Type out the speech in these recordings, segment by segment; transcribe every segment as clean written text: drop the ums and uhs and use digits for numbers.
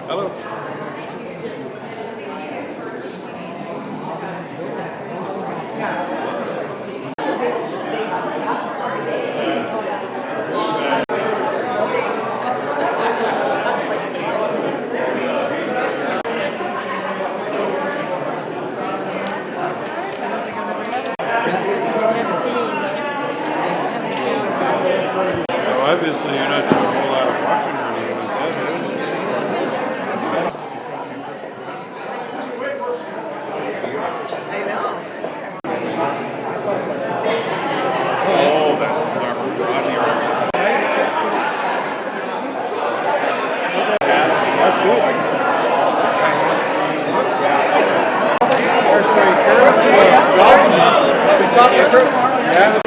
Hello. Obviously, you're not doing a whole lot of walking or anything like that, I know. oh, that's our Rodney record. That's good. We talked to Kurt. Yeah.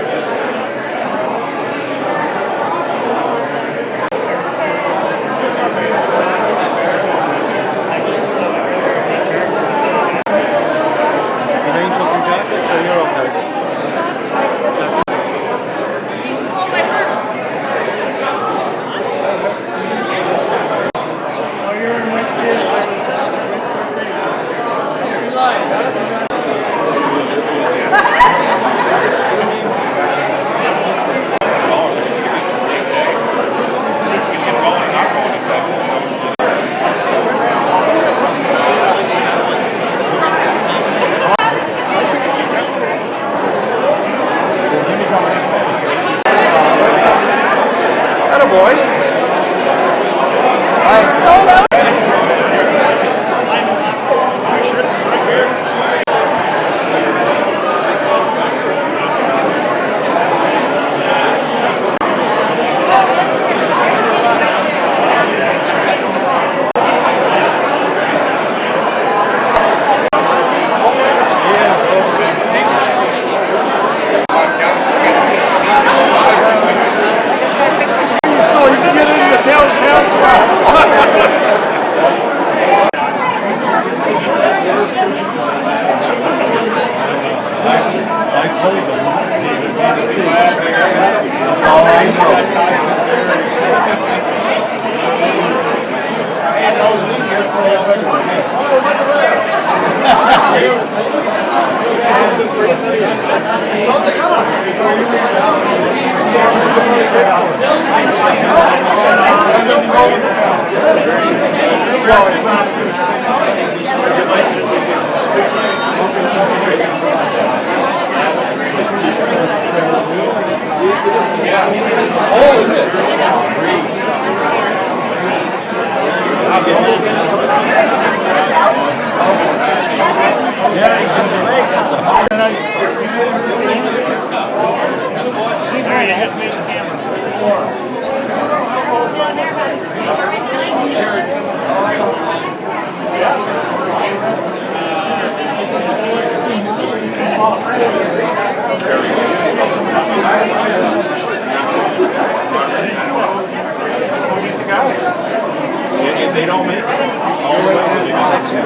If they don't make it all the way to the next year.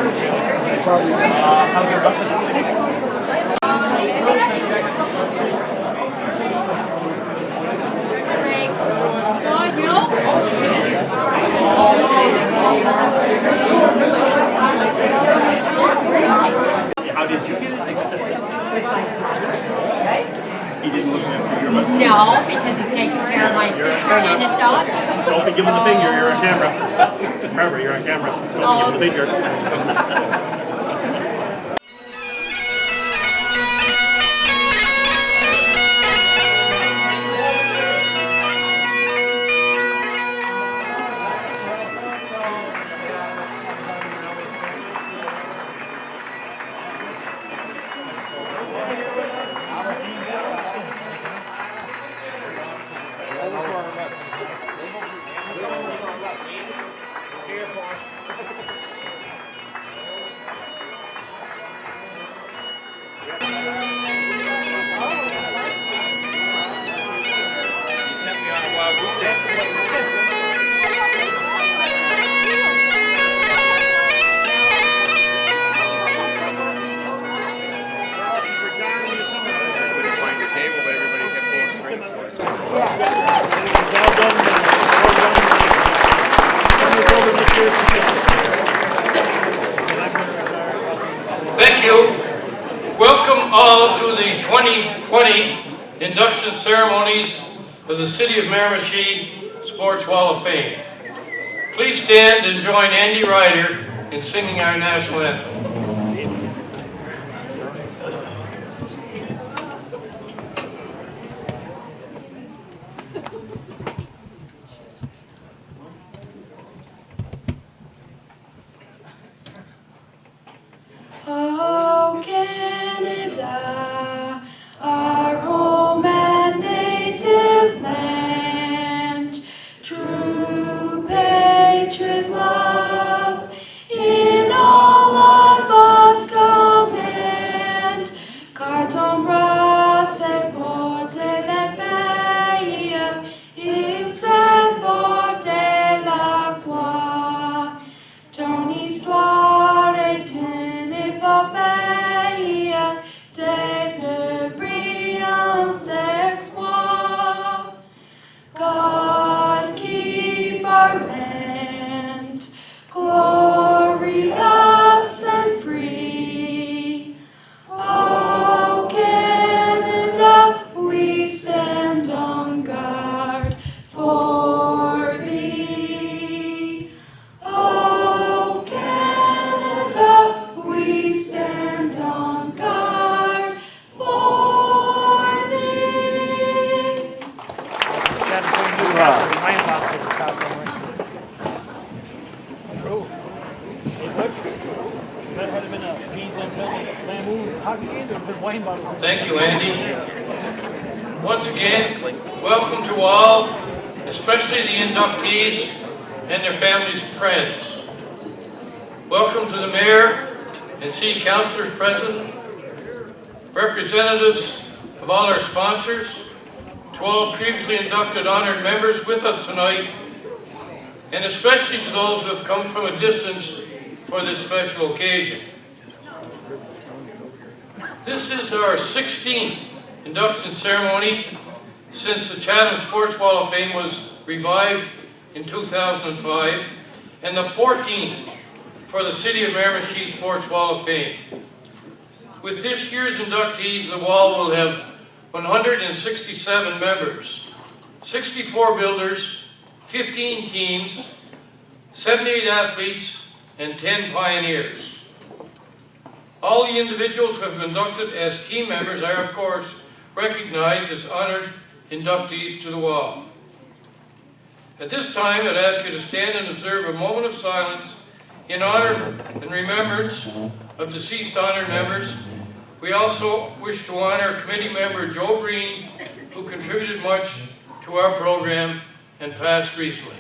How's your bucket? How did you get it? He didn't look after your butt. No, because he's taking care of my sister and his daughter. Don't be giving the finger, you're on camera. Remember, you're on camera. Don't be giving the finger. Thank you. Welcome all to the 2020 induction ceremonies of the City of Miramichi Sports Wall of Fame. Please stand and join Andy Ryder in singing our national anthem. Oh, Canada, our home and native land, true patriot love in all of us command. Carton bras et porte les veilles, il se porte la croix. Ton histoire est une épopée des plus brillants exploits. God keep our land glorious and free. Oh, Canada, we stand on guard for thee. Oh, Canada, we stand on guard for thee. Thank you, Andy. Once again, welcome to all, especially the inductees and their families and friends. Welcome to the mayor and city councilors present, representatives of all our sponsors, to all previously inducted honored members with us tonight, and especially to those who have come from a distance for this special occasion. This is our 16th induction ceremony since the Chatham Sports Wall of Fame was revived in 2005, and the 14th for the City of Miramichi Sports Wall of Fame. With this year's inductees, the wall will have 167 members, 64 builders, 15 teams, 78 athletes, and 10 pioneers. All the individuals who have been inducted as team members are, of course, recognized as honored inductees to the wall. At this time, I'd ask you to stand and observe a moment of silence in honor and remembrance of deceased honored members. We also wish to honor committee member Joe Breen, who contributed much to our program and passed recently.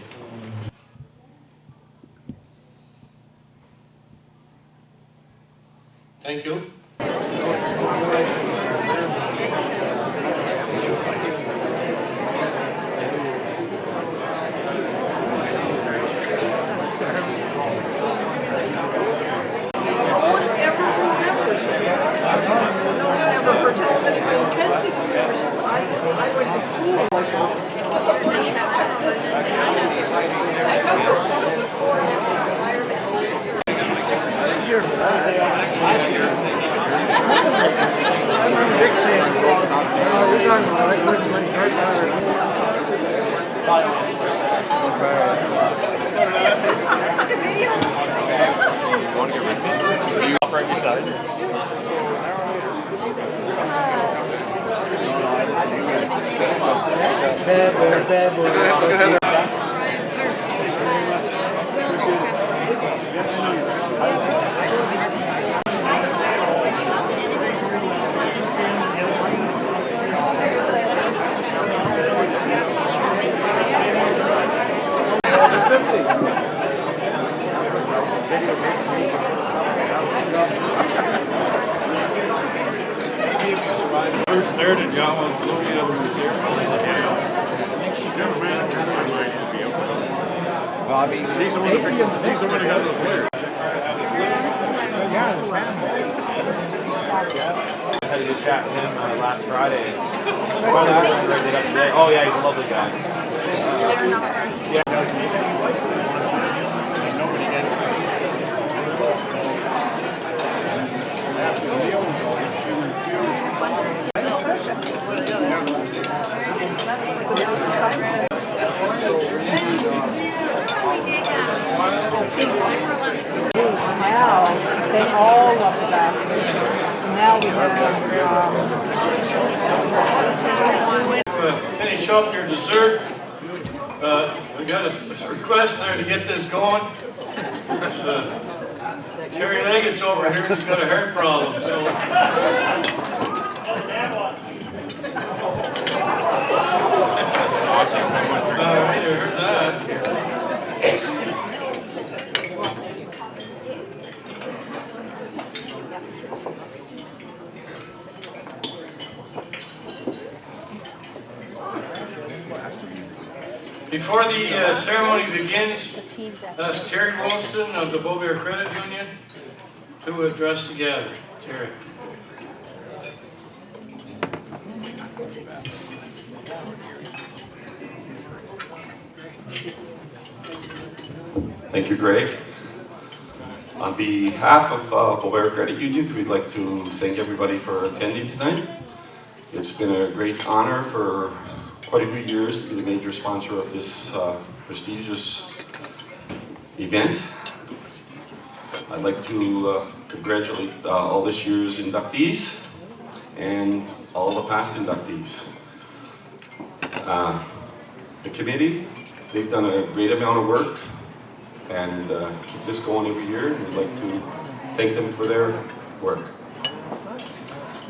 Thank you. Bad boy. First started, y'all want to blow you up in the chair. Never mind, Bobby. he's the one that got the player. I had a good chat with him last Friday. Read it up today. Oh yeah, he's a lovely guy. all of the baskets. And now we have, Finish up your dessert. We got a request there to get this going. There's, Terry Leggett's over here, he's got a heart problem, so. I heard that. Before the ceremony begins, ask Terry Wilson of the Beaubear Credit Union to address the gathering. Terry. Thank you, Greg. On behalf of Beaubear Credit Union, we'd like to thank everybody for attending tonight. It's been a great honor for quite a few years to be the major sponsor of this prestigious event. I'd like to congratulate all this year's inductees and all the past inductees. The committee, they've done a great amount of work and keep this going every year, and we'd like to thank them for their work.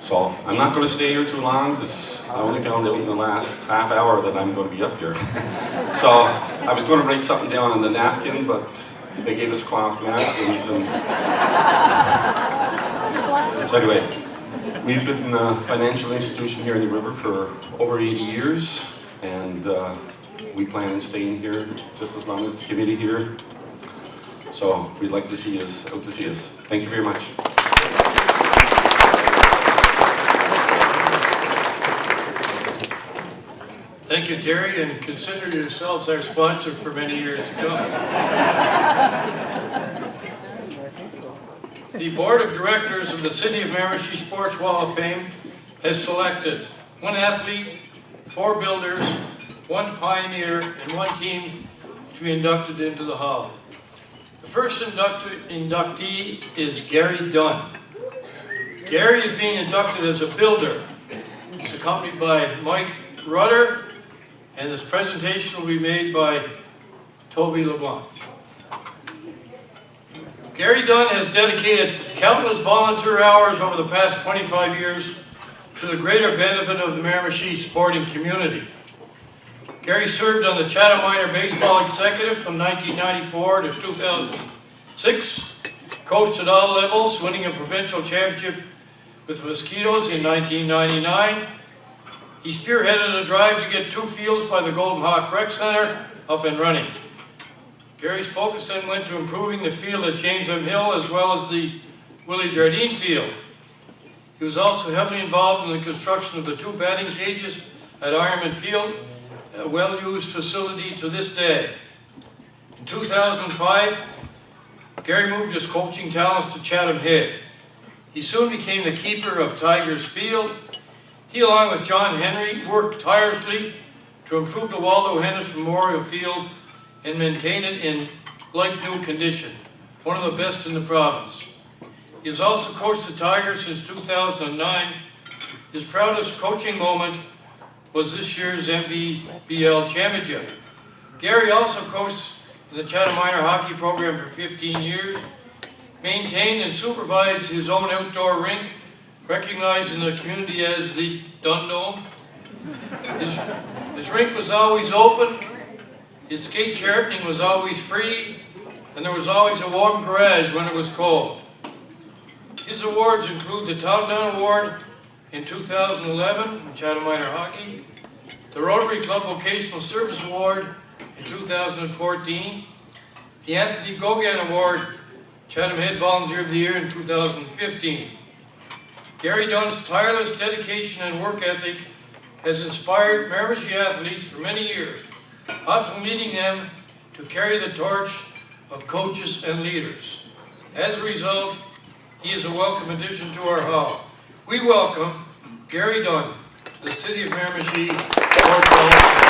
So I'm not going to stay here too long because I only found out in the last half hour that I'm going to be up here. So I was going to write something down on the napkin, but they gave us cloth napkins. And so anyway, we've been a financial institution here in the river for over 80 years, and we plan on staying here just as long as the committee here. So we'd like to see us out to see us. Thank you very much. Thank you, Terry, and consider yourselves our sponsor for many years to come. The Board of Directors of the City of Miramichi Sports Wall of Fame has selected 1 athlete, 4 builders, 1 pioneer, and 1 team to be inducted into the Hall. The first inductee is Gary Dunn. Gary is being inducted as a builder. He's accompanied by Mike Rudder, and this presentation will be made by Toby LeBlanc. Gary Dunn has dedicated countless volunteer hours over the past 25 years to the greater benefit of the Miramichi sporting community. Gary served on the Chatham Minor Baseball Executive from 1994 to 2006, coached at all levels, winning a provincial championship with the Mosquitoes in 1999. He spearheaded a drive to get 2 fields by the Golden Hawk Rec Center up and running. Gary's focus then went to improving the field at James M. Hill as well as the Willie Jardine Field. He was also heavily involved in the construction of the 2 batting cages at Ironman Field, a well-used facility to this day. In 2005, Gary moved his coaching talents to Chatham Head. He soon became the keeper of Tigers Field. He, along with John Henry, worked tirelessly to improve the Waldo Henderson Memorial Field and maintain it in like-new condition, one of the best in the province. He has also coached the Tigers since 2009. His proudest coaching moment was this year's MVBL Championship. Gary also coached in the Chatham Minor Hockey program for 15 years, maintained and supervised his own outdoor rink, recognized in the community as the Dunn Dome. His rink was always open, his skate sharpening was always free, and there was always a warm garage when it was cold. His awards include the Town Down Award in 2011 from Chatham Minor Hockey, the Rotary Club Vocational Service Award in 2014, the Anthony Gauguin Award, Chatham Head Volunteer of the Year in 2015. Gary Dunn's tireless dedication and work ethic has inspired Miramichi athletes for many years, often leading them to carry the torch of coaches and leaders. As a result, he is a welcome addition to our hall. We welcome Gary Dunn to the City of Miramichi Sports Hall of Fame.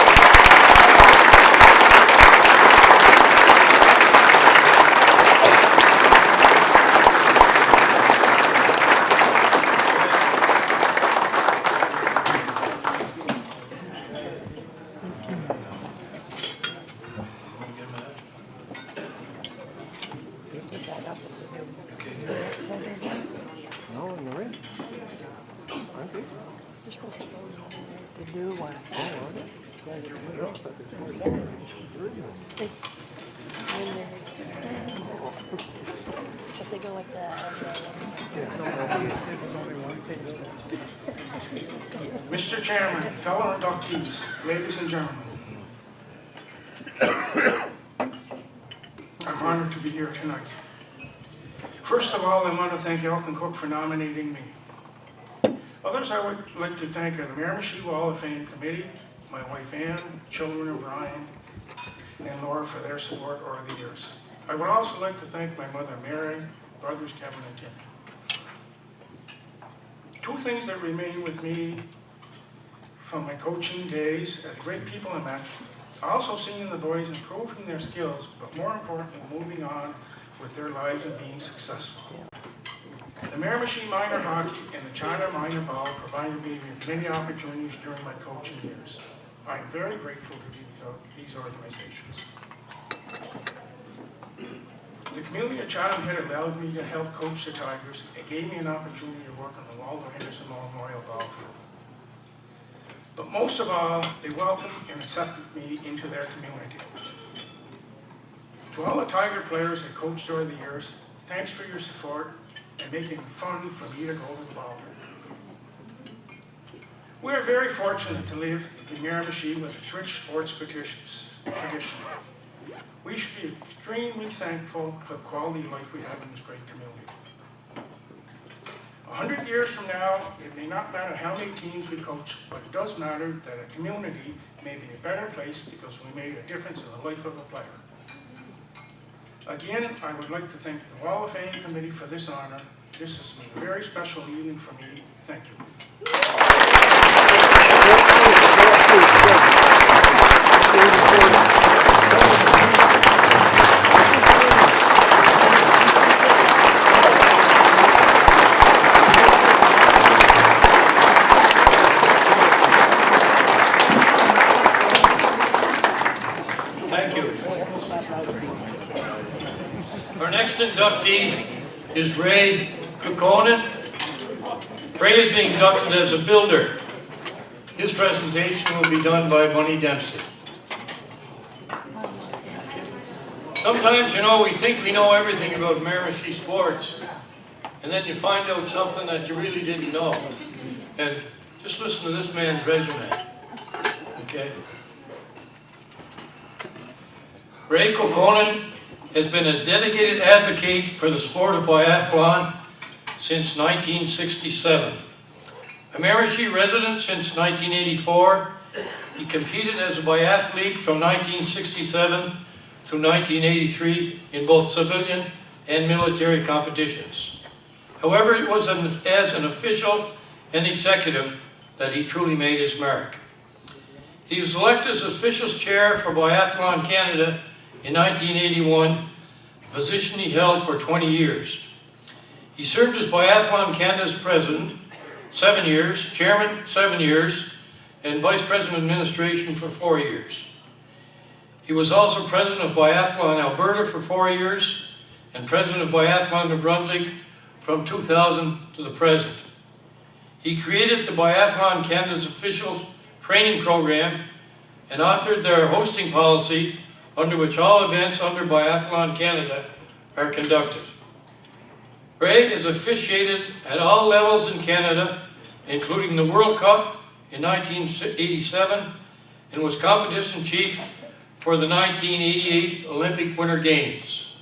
No, you're in. Aren't they? The new one. But they go like that. Mr. Chairman, fellow inductees, ladies and gentlemen, I'm honored to be here tonight. First of all, I want to thank Elton Cook for nominating me. Others I would like to thank are the Miramichi Wall of Fame Committee, my wife Ann, children of Brian and Laura for their support over the years. I would also like to thank my mother Mary, brothers Kevin and Tim. Two things that remain with me from my coaching days as great people I met, also seeing the boys improving their skills, but more importantly, moving on with their lives and being successful. The Miramichi Minor Hockey and the China Minor Ball provided me with many opportunities during my coaching years. I'm very grateful to these organizations. The community of Chatham Head allowed me to help coach the Tigers and gave me an opportunity to work on the Waldo Henderson Memorial Ball Field. But most of all, they welcomed and accepted me into their community. To all the Tiger players that coached over the years, thanks for your support and making it fun for me to go to the ball. We are very fortunate to live in Miramichi with its rich sports tradition. We should be extremely thankful for the quality of life we have in this great community. 100 years from now, it may not matter how many teams we coach, but it does matter that a community may be a better place because we made a difference in the life of a player. Again, I would like to thank the Wall of Fame Committee for this honor. This has been a very special evening for me. Thank you. Thank you. Our next inductee is Ray Kukkonen. Ray is being inducted as a builder. His presentation will be done by Bunny Dempsey. Sometimes, you know, we think we know everything about Miramichi sports, and then you find out something that you really didn't know. And just listen to this man's resume. Okay? Ray Kukkonen has been a dedicated advocate for the sport of biathlon since 1967. A Miramichi resident since 1984, he competed as a biathlete from 1967 through 1983 in both civilian and military competitions. However, it was as an official and executive that he truly made his mark. He was elected as officials chair for Biathlon Canada in 1981, a position he held for 20 years. He served as Biathlon Canada's president 7 years, chairman 7 years, and vice president of administration for 4 years. He was also president of Biathlon Alberta for 4 years and president of Biathlon New Brunswick from 2000 to the present. He created the Biathlon Canada's official training program and authored their hosting policy under which all events under Biathlon Canada are conducted. Ray has officiated at all levels in Canada, including the World Cup in 1987, and was competition chief for the 1988 Olympic Winter Games.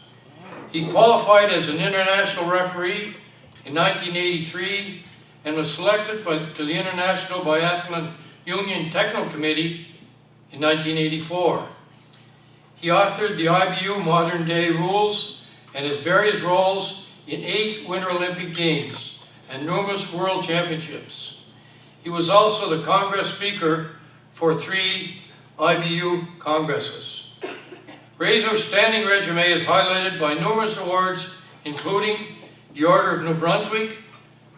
He qualified as an international referee in 1983 and was selected to the International Biathlon Union Technical Committee in 1984. He authored the IBU Modern Day Rules and his various roles in 8 Winter Olympic Games and numerous World Championships. He was also the Congress Speaker for 3 IBU Congresses. Ray's outstanding resume is highlighted by numerous awards, including the Order of New Brunswick,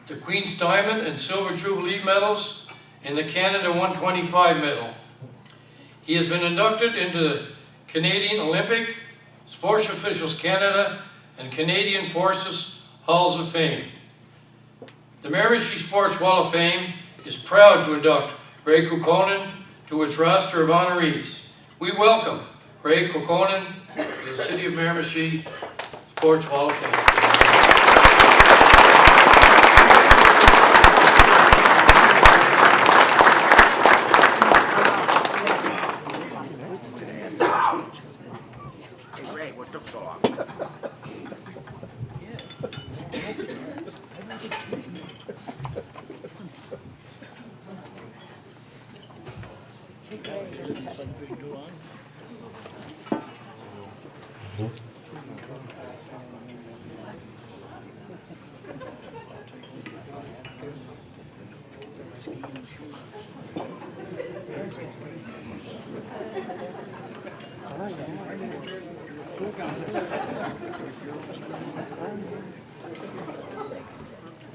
the Queen's Diamond and Silver Jubilee medals, and the Canada 125 medal. He has been inducted into the Canadian Olympic, Sports Officials Canada, and Canadian Forces Halls of Fame. The Miramichi Sports Wall of Fame is proud to induct Ray Kukkonen to its roster of honorees. We welcome Ray Kukkonen to the City of Miramichi Sports Wall of Fame.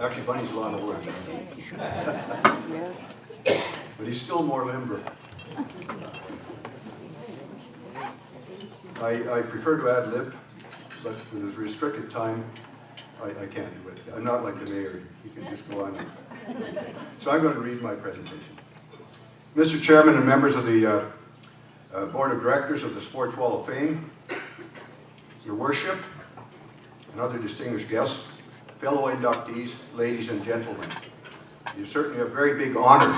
Actually, Bunny's a lot older than me. But he's still more limber. I prefer to ad lib, but with a restricted time, I can't do it. I'm not like the mayor, he can just go on. So I'm going to read my presentation. Mr. Chairman and members of the Board of Directors of the Sports Wall of Fame, Your Worship, and other distinguished guests, fellow inductees, ladies and gentlemen. It is certainly a very big honor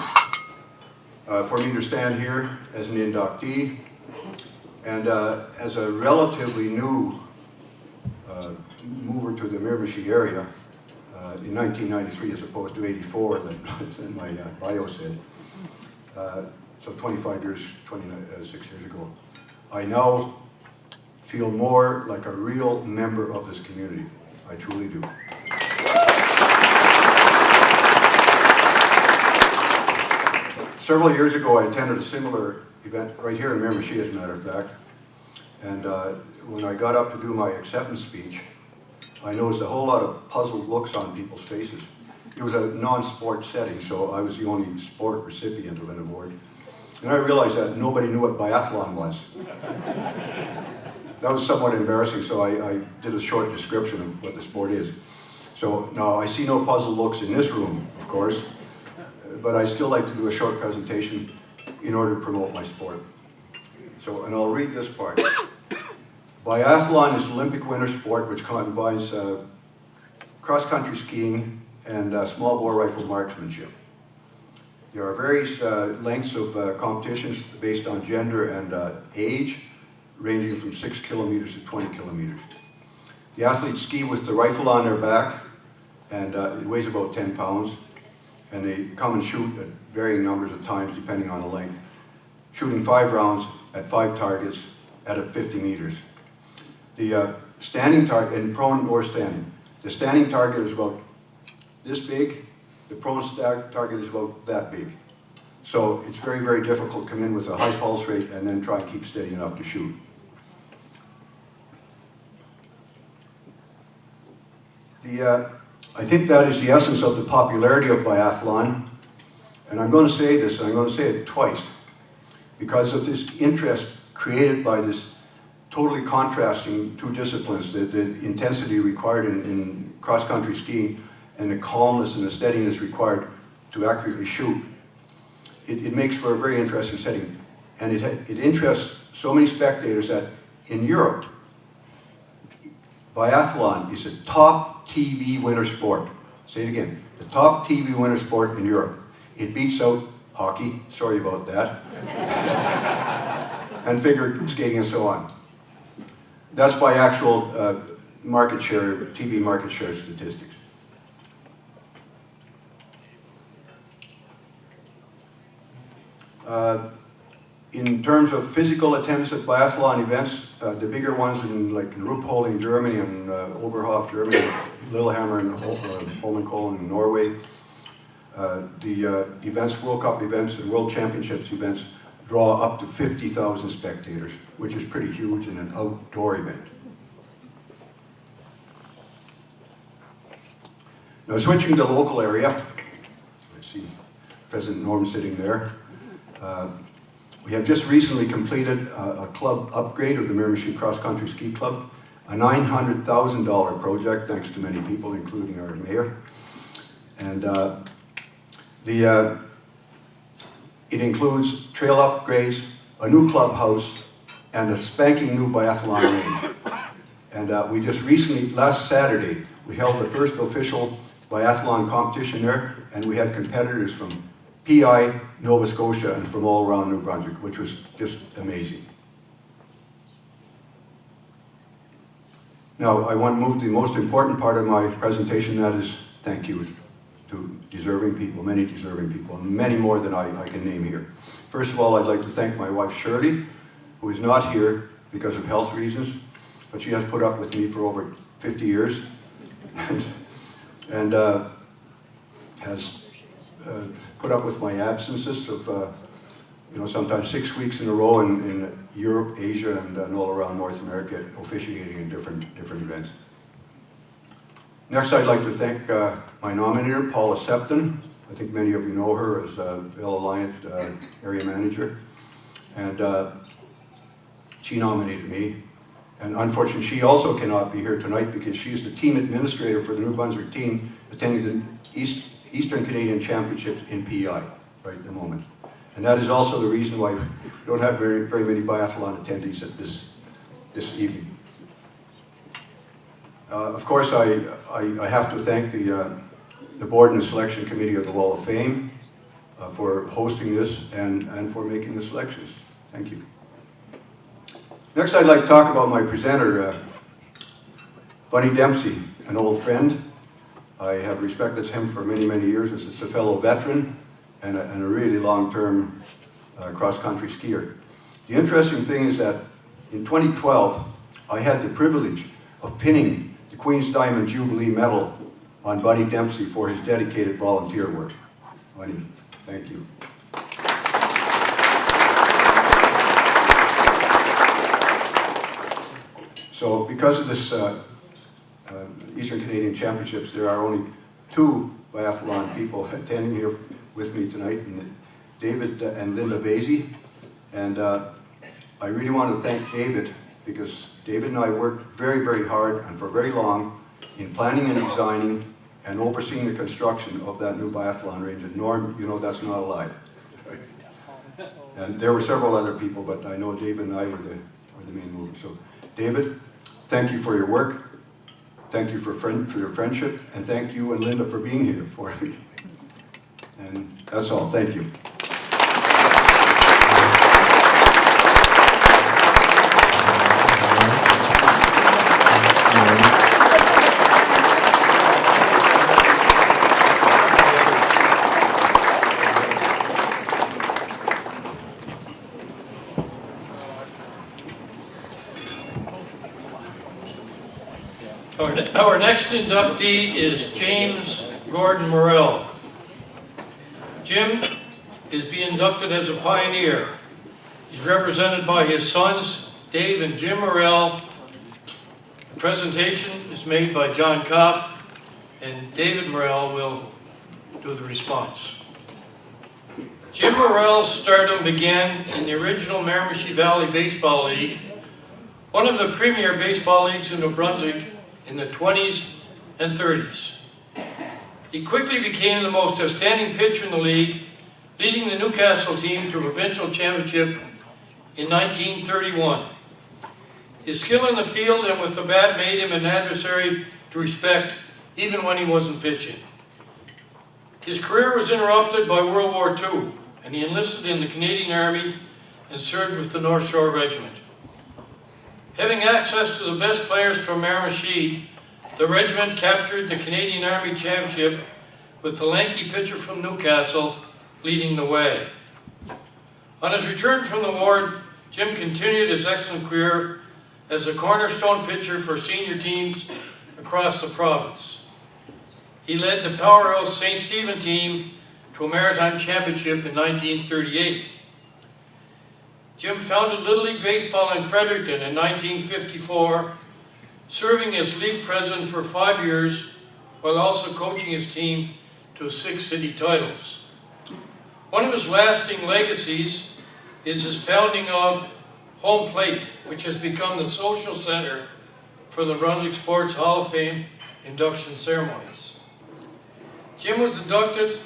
for me to stand here as an inductee and as a relatively new mover to the Miramichi area in 1993 as opposed to 84 that my bio said. So 26 years ago. I now feel more like a real member of this community. I truly do. Several years ago, I attended a similar event right here in Miramichi, as a matter of fact. And when I got up to do my acceptance speech, I noticed a whole lot of puzzled looks on people's faces. It was a non-sport setting, so I was the only sport recipient of an award. And I realized that nobody knew what biathlon was. That was somewhat embarrassing, so I did a short description of what the sport is. So now I see no puzzled looks in this room, of course, but I still like to do a short presentation in order to promote my sport. So, and I'll read this part. Biathlon is an Olympic winter sport which combines cross-country skiing and small bore rifle marksmanship. There are various lengths of competitions based on gender and age, ranging from 6 kilometers to 20 kilometers. The athletes ski with the rifle on their back, and it weighs about 10 pounds, and they come and shoot at varying numbers of times depending on the length, shooting 5 rounds at 5 targets at 50 meters. The standing target, in prone or standing, the standing target is about this big, the prone target is about that big. So it's very, very difficult to come in with a high pulse rate and then try and keep steady enough to shoot. I think that is the essence of the popularity of biathlon, and I'm going to say this, and I'm going to say it twice, because of this interest created by this totally contrasting two disciplines, the intensity required in cross-country skiing and the calmness and the steadiness required to accurately shoot. It makes for a very interesting setting, and it interests so many spectators that in Europe, biathlon is a top TV winter sport. Say it again, the top TV winter sport in Europe. It beats out hockey, sorry about that, and figure skating and so on. That's by actual market share, TV market share statistics. In terms of physical attendance at biathlon events, the bigger ones in like Ruhpolding in Germany and Oberhof, Germany, Lillehammer and Holmenkollen in Norway. The events, World Cup events and World Championships events draw up to 50,000 spectators, which is pretty huge in an outdoor event. Now switching to the local area, I see President Norm sitting there. We have just recently completed a club upgrade of the Miramichi Cross Country Ski Club. a $900,000 project, thanks to many people, including our mayor. And it includes trail upgrades, a new clubhouse, and a spanking new biathlon range. And we just recently, last Saturday, we held the first official biathlon competition there, and we had competitors from PI, Nova Scotia, and from all around New Brunswick, which was just amazing. Now, I want to move to the most important part of my presentation, that is thank yous to deserving people, many deserving people, and many more than I can name here. First of all, I'd like to thank my wife Shirley, who is not here because of health reasons, but she has put up with me for over 50 years, and has put up with my absences of, sometimes 6 weeks in a row in Europe, Asia, and all around North America, officiating in different events. Next, I'd like to thank my nominator, Paula Septon. I think many of you know her as Bell Alliant area manager, and she nominated me. And unfortunately, she also cannot be here tonight because she is the team administrator for the New Brunswick team attending the Eastern Canadian Championships in PEI right at the moment. And that is also the reason why we don't have very many biathlon attendees at this evening. Of course, I have to thank the board and the selection committee of the Wall of Fame for hosting this and for making the selections. Thank you. Next, I'd like to talk about my presenter, Bunny Dempsey, an old friend. I have respected him for many, many years as a fellow veteran and a really long-term cross-country skier. The interesting thing is that in 2012, I had the privilege of pinning the Queen's Diamond Jubilee Medal on Bunny Dempsey for his dedicated volunteer work. Bunny, thank you. So because of this Eastern Canadian Championships, there are only 2 biathlon people attending here with me tonight, and David and Linda Vasey. And I really want to thank David because David and I worked very, very hard and for very long in planning and designing and overseeing the construction of that new biathlon range. And Norm, you know that's not a lie. And there were several other people, but I know David and I were the main movers. So David, thank you for your work. Thank you for your friendship, and thank you and Linda for being here for me. And that's all. Thank you. Our next inductee is James Gordon Morrell. Jim is being inducted as a pioneer. He's represented by his sons, Dave and Jim Morrell. The presentation is made by John Kopp, and David Morrell will do the response. Jim Morrell's stardom began in the original Miramichi Valley Baseball League, one of the premier baseball leagues in New Brunswick in the 20s and 30s. He quickly became the most outstanding pitcher in the league, leading the Newcastle team to a provincial championship in 1931. His skill in the field and with the bat made him an adversary to respect, even when he wasn't pitching. His career was interrupted by World War II, and he enlisted in the Canadian Army and served with the North Shore Regiment. Having access to the best players from Miramichi, the regiment captured the Canadian Army Championship with the lanky pitcher from Newcastle leading the way. On his return from the war, Jim continued his excellent career as a cornerstone pitcher for senior teams across the province. He led the powerhouse St. Stephen team to a maritime championship in 1938. Jim founded Little League Baseball in Fredericton in 1954, serving as league president for 5 years, while also coaching his team to 6 city titles. One of his lasting legacies is his founding of Home Plate, which has become the social center for the Brunswick Sports Hall of Fame induction ceremonies. Jim was inducted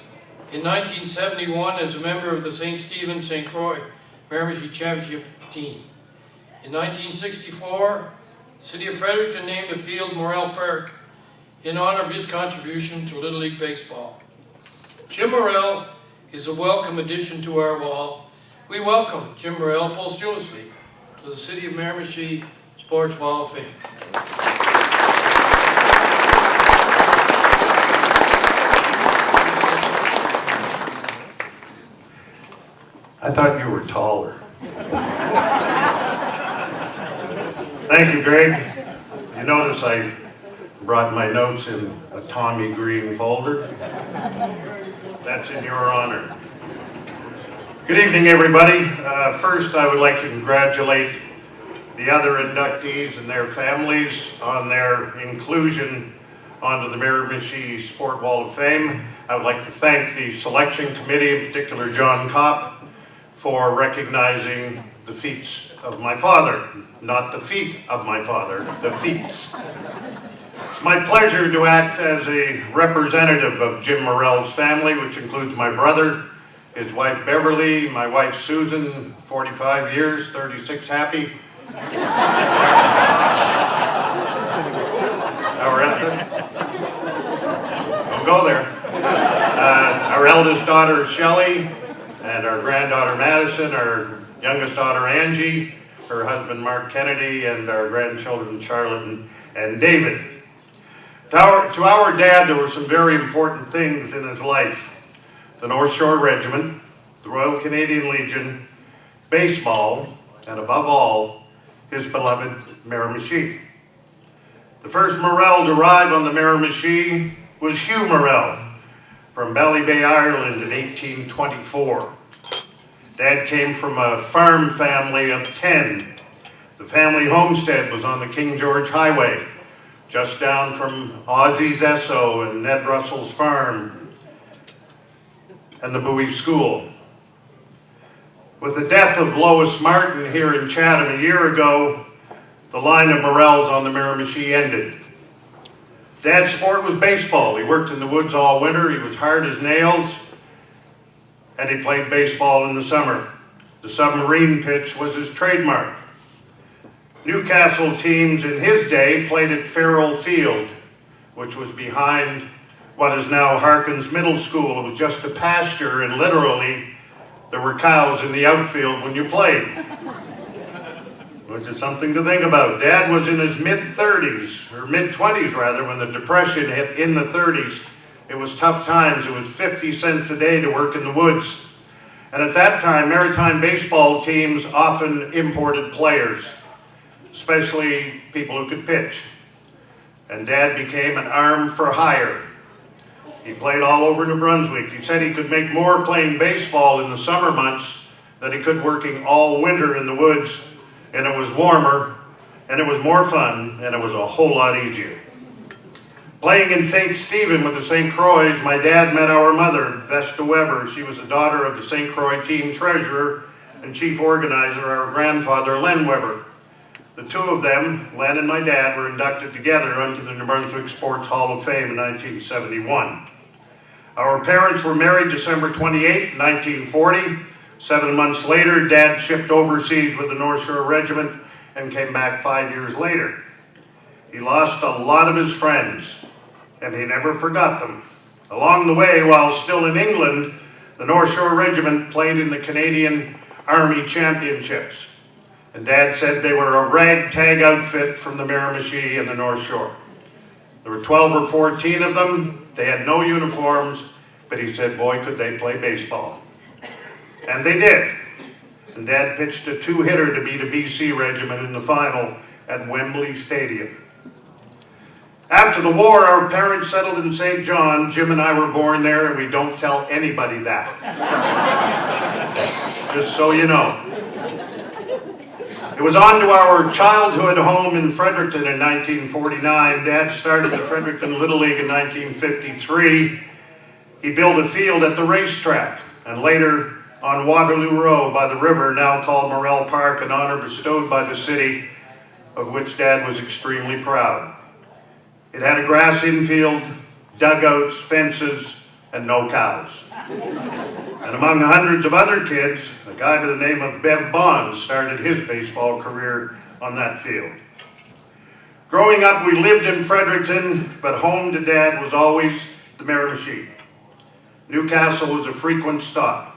in 1971 as a member of the St. Stephen St. Croix Miramichi Championship team. In 1964, the City of Fredericton named the field Morrell Park in honor of his contribution to Little League Baseball. Jim Morrell is a welcome addition to our wall. We welcome Jim Morrell posthumously to the City of Miramichi Sports Hall of Fame. I thought you were taller. Thank you, Greg. You notice I brought my notes in a Tommy Green folder. That's in your honor. Good evening, everybody. First, I would like to congratulate the other inductees and their families on their inclusion onto the Miramichi Sport Wall of Fame. I would like to thank the selection committee, in particular John Kopp, for recognizing the feats of my father. Not the feet of my father, the feats. It's my pleasure to act as a representative of Jim Morrell's family, which includes my brother, his wife Beverly, my wife Susan, 45 years, 36 happy. Don't go there. Our eldest daughter Shelley, and our granddaughter Madison, our youngest daughter Angie, her husband Mark Kennedy, and our grandchildren Charlotte and David. To our dad, there were some very important things in his life. The North Shore Regiment, the Royal Canadian Legion, baseball, and above all, his beloved Miramichi. The first Morrell to arrive on the Miramichi was Hugh Morrell from Ballybay, Ireland in 1824. Dad came from a farm family of 10. The family homestead was on the King George Highway, just down from Ozzy's Esso and Ned Russell's farm and the Bowie School. With the death of Lois Martin here in Chatham a year ago, the line of Morrells on the Miramichi ended. Dad's sport was baseball. He worked in the woods all winter. He was hard as nails, and he played baseball in the summer. The submarine pitch was his trademark. Newcastle teams in his day played at Farrell Field, which was behind what is now Harkins Middle School. It was just a pasture, and literally there were cows in the outfield when you played, which is something to think about. Dad was in his mid-30s, or mid-20s rather, when the Depression hit in the 30s. It was tough times. It was 50 cents a day to work in the woods. And at that time, maritime baseball teams often imported players, especially people who could pitch. And Dad became an arm for hire. He played all over New Brunswick. He said he could make more playing baseball in the summer months than he could working all winter in the woods, and it was warmer, and it was more fun, and it was a whole lot easier. Playing in St. Stephen with the St. Croix, my dad met our mother, Vesta Weber. She was the daughter of the St. Croix team treasurer and chief organizer, our grandfather, Len Weber. The two of them, Len and my dad, were inducted together into the New Brunswick Sports Hall of Fame in 1971. Our parents were married December 28, 1940. 7 months later, Dad shipped overseas with the North Shore Regiment and came back 5 years later. He lost a lot of his friends, and he never forgot them. Along the way, while still in England, the North Shore Regiment played in the Canadian Army Championships. And Dad said they were a ragtag outfit from the Miramichi and the North Shore. There were 12 or 14 of them. They had no uniforms, but he said, boy, could they play baseball. And they did. And Dad pitched a two-hitter to beat a BC regiment in the final at Wembley Stadium. After the war, our parents settled in St. John. Jim and I were born there, and we don't tell anybody that. Just so you know. It was on to our childhood home in Fredericton in 1949. Dad started the Fredericton Little League in 1953. He built a field at the racetrack, and later on Waterloo Row by the river, now called Morrell Park, an honor bestowed by the city. of which Dad was extremely proud. It had a grass infield, dugouts, fences, and no cows. And among hundreds of other kids, a guy by the name of Bev Bonds started his baseball career on that field. Growing up, we lived in Fredericton, but home to Dad was always the Miramichi. Newcastle was a frequent stop.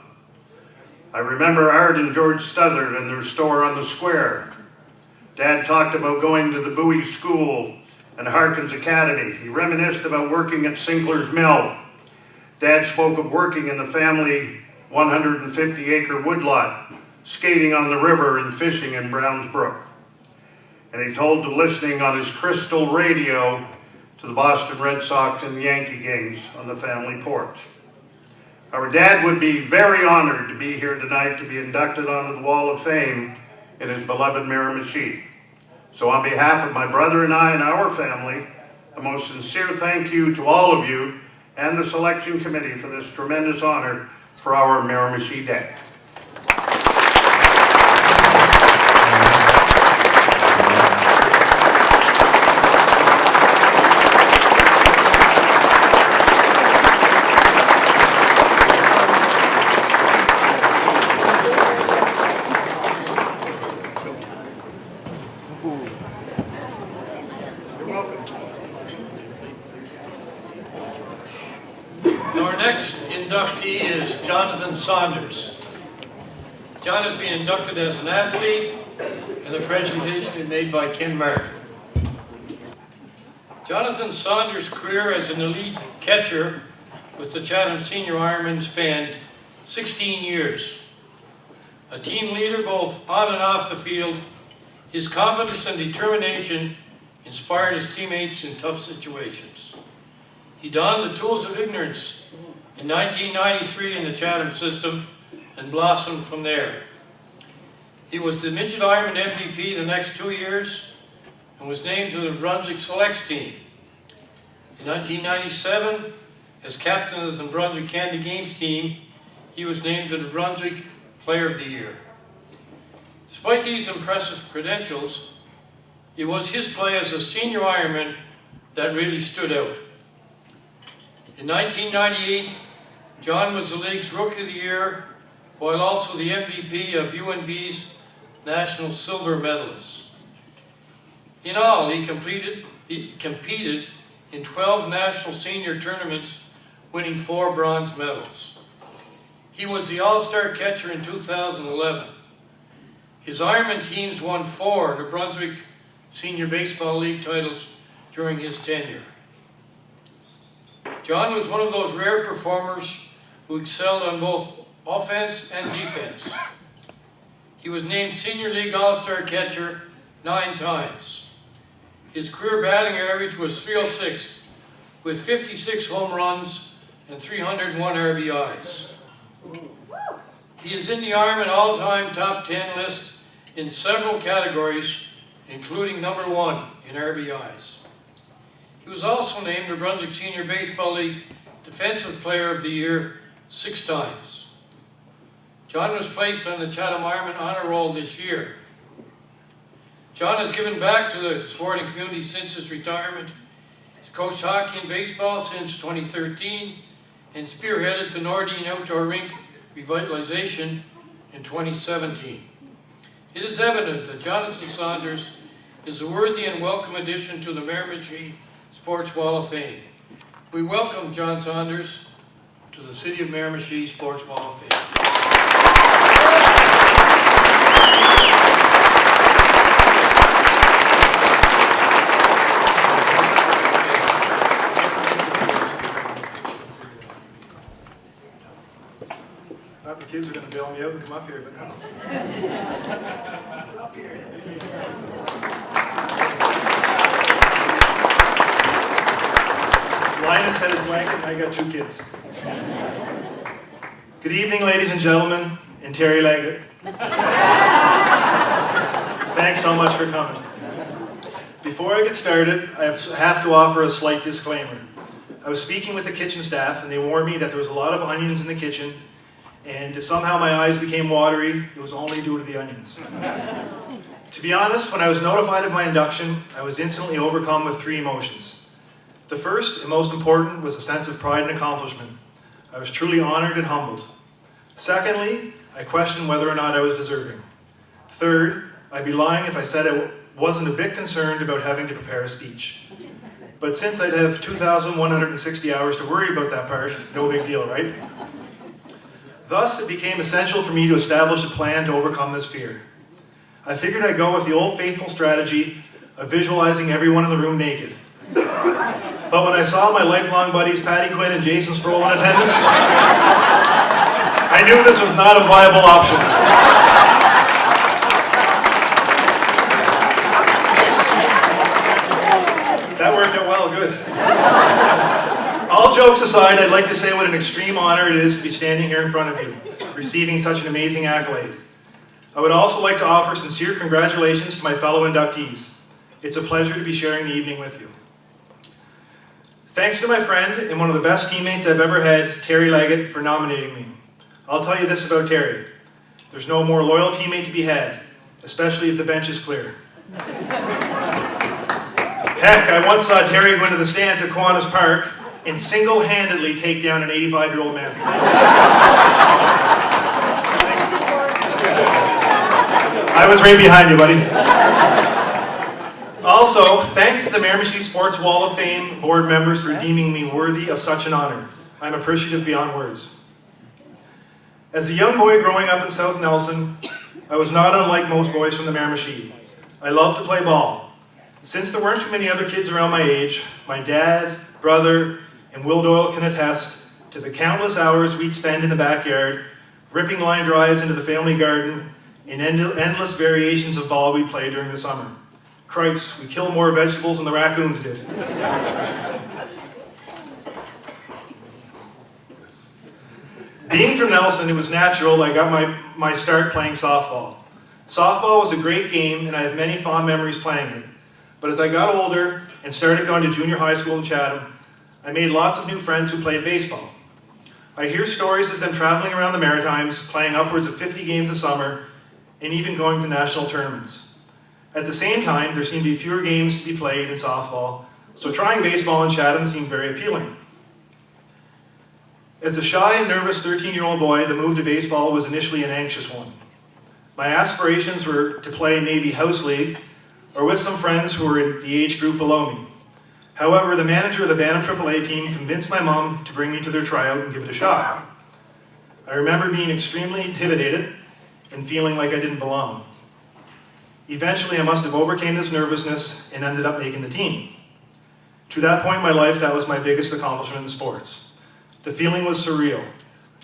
I remember Art and George Stothard and their store on the square. Dad talked about going to the Bowie School and Harkins Academy. He reminisced about working at Sinclair's Mill. Dad spoke of working in the family 150-acre woodlot, skating on the river and fishing in Browns Brook. And he told of listening on his crystal radio to the Boston Red Sox and Yankee games on the family porch. Our dad would be very honored to be here tonight to be inducted onto the Wall of Fame in his beloved Miramichi. So on behalf of my brother and I and our family, a most sincere thank you to all of you and the selection committee for this tremendous honor for our Miramichi Day. Our next inductee is Jonathan Saunders. John has been inducted as an athlete, and the presentation is made by Ken Martin. Jonathan Saunders' career as an elite catcher with the Chatham Senior Ironmen spanned 16 years. A team leader both on and off the field, his confidence and determination inspired his teammates in tough situations. He donned the tools of ignorance in 1993 in the Chatham system and blossomed from there. He was the Midget Ironman MVP the next 2 years and was named to the Brunswick Selects team. In 1997, as captain of the Brunswick Canada Games team, he was named to the Brunswick Player of the Year. Despite these impressive credentials, it was his play as a senior Ironman that really stood out. In 1998, John was the league's Rookie of the Year, while also the MVP of UNB's National Silver Medalist. In all, he competed in 12 national senior tournaments, winning 4 bronze medals. He was the All-Star catcher in 2011. His Ironman teams won 4 New Brunswick Senior Baseball League titles during his tenure. John was one of those rare performers who excelled on both offense and defense. He was named Senior League All-Star Catcher 9 times. His career batting average was .306 with 56 home runs and 301 RBIs. He is in the Ironman all-time top 10 list in several categories, including number 1 in RBIs. He was also named the Brunswick Senior Baseball League Defensive Player of the Year 6 times. John was placed on the Chatham Ironman Honor Roll this year. John has given back to the sporting community since his retirement. He's coached hockey and baseball since 2013 and spearheaded the Nordine Outdoor Rink revitalization in 2017. It is evident that Jonathan Saunders is a worthy and welcome addition to the Miramichi Sports Wall of Fame. We welcome John Saunders to the City of Miramichi Sports Wall of Fame. The kids are going to bail me out and come up here, but no. Up here. Linus had his blanket, and I got 2 kids. Good evening, ladies and gentlemen, and Terry Leggett. Thanks so much for coming. Before I get started, I have to offer a slight disclaimer. I was speaking with the kitchen staff, and they warned me that there was a lot of onions in the kitchen, and if somehow my eyes became watery, it was only due to the onions. To be honest, when I was notified of my induction, I was instantly overcome with three emotions. The first and most important was a sense of pride and accomplishment. I was truly honored and humbled. Secondly, I questioned whether or not I was deserving. Third, I'd be lying if I said I wasn't a bit concerned about having to prepare a speech. But since I'd have 2,160 hours to worry about that part, no big deal, right? Thus, it became essential for me to establish a plan to overcome this fear. I figured I'd go with the old faithful strategy of visualizing everyone in the room naked. But when I saw my lifelong buddies Patty Quinn and Jason Sproul in attendance, I knew this was not a viable option. That worked out well, good. All jokes aside, I'd like to say what an extreme honor it is to be standing here in front of you, receiving such an amazing accolade. I would also like to offer sincere congratulations to my fellow inductees. It's a pleasure to be sharing the evening with you. Thanks to my friend and one of the best teammates I've ever had, Terry Leggett, for nominating me. I'll tell you this about Terry. There's no more loyal teammate to be had, especially if the bench is clear. Heck, I once saw Terry go into the stands at Kiwanis Park and single-handedly take down an 85-year-old man. I was right behind you, buddy. Also, thanks to the Miramichi Sports Wall of Fame board members for deeming me worthy of such an honor. I'm appreciative beyond words. As a young boy growing up in South Nelson, I was not unlike most boys from the Miramichi. I loved to play ball. Since there weren't too many other kids around my age, my dad, brother, and Will Doyle can attest to the countless hours we'd spend in the backyard, ripping line drives into the family garden, and endless variations of ball we played during the summer. Christ, we killed more vegetables than the raccoons did. Being from Nelson, it was natural I got my start playing softball. Softball was a great game, and I have many fond memories playing it. But as I got older and started going to junior high school in Chatham, I made lots of new friends who played baseball. I hear stories of them traveling around the Maritimes, playing upwards of 50 games a summer, and even going to national tournaments. At the same time, there seemed to be fewer games to be played in softball, so trying baseball in Chatham seemed very appealing. As a shy and nervous 13-year-old boy, the move to baseball was initially an anxious one. My aspirations were to play maybe house league, or with some friends who were in the age group below me. However, the manager of the Bantam AAA team convinced my mom to bring me to their tryout and give it a shot. I remember being extremely intimidated and feeling like I didn't belong. Eventually, I must have overcame this nervousness and ended up making the team. To that point in my life, that was my biggest accomplishment in sports. The feeling was surreal.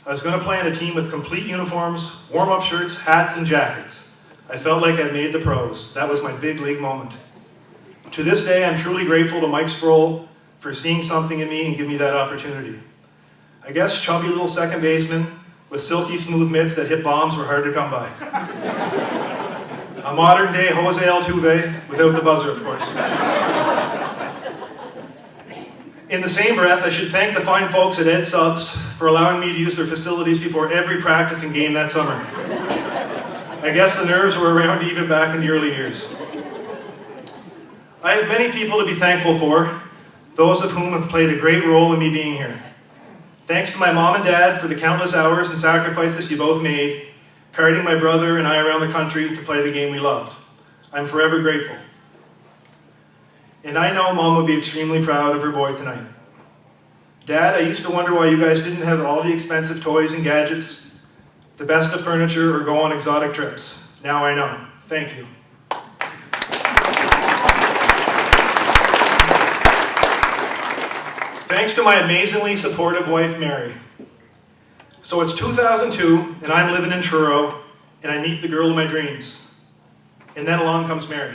I was going to play on a team with complete uniforms, warm-up shirts, hats, and jackets. I felt like I'd made the pros. That was my big league moment. To this day, I'm truly grateful to Mike Sproul for seeing something in me and giving me that opportunity. I guess chubby little second baseman with silky smooth mitts that hit bombs were hard to come by. A modern day Jose Altuve, without the buzzer, of course. In the same breath, I should thank the fine folks at Ed Subs for allowing me to use their facilities before every practice and game that summer. I guess the nerves were around even back in the early years. I have many people to be thankful for, those of whom have played a great role in me being here. Thanks to my mom and dad for the countless hours and sacrifices you both made, carting my brother and I around the country to play the game we loved. I'm forever grateful. And I know Mom would be extremely proud of her boy tonight. Dad, I used to wonder why you guys didn't have all the expensive toys and gadgets, the best of furniture, or go on exotic trips. Now I know. Thank you. Thanks to my amazingly supportive wife, Mary. So it's 2002, and I'm living in Truro, and I meet the girl of my dreams. And then along comes Mary.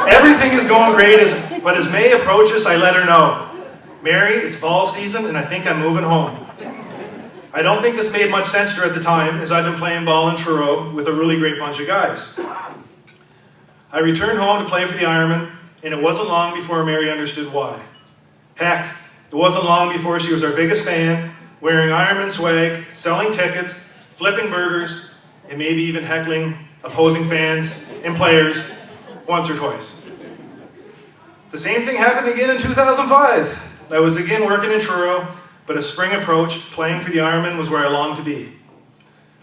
Everything is going great, but as May approaches, I let her know. Mary, it's fall season, and I think I'm moving home. I don't think this made much sense to her at the time, as I've been playing ball in Truro with a really great bunch of guys. I returned home to play for the Ironmen, and it wasn't long before Mary understood why. Heck, it wasn't long before she was our biggest fan, wearing Ironman swag, selling tickets, flipping burgers, and maybe even heckling opposing fans and players once or twice. The same thing happened again in 2005. I was again working in Truro, but as spring approached, playing for the Ironman was where I longed to be.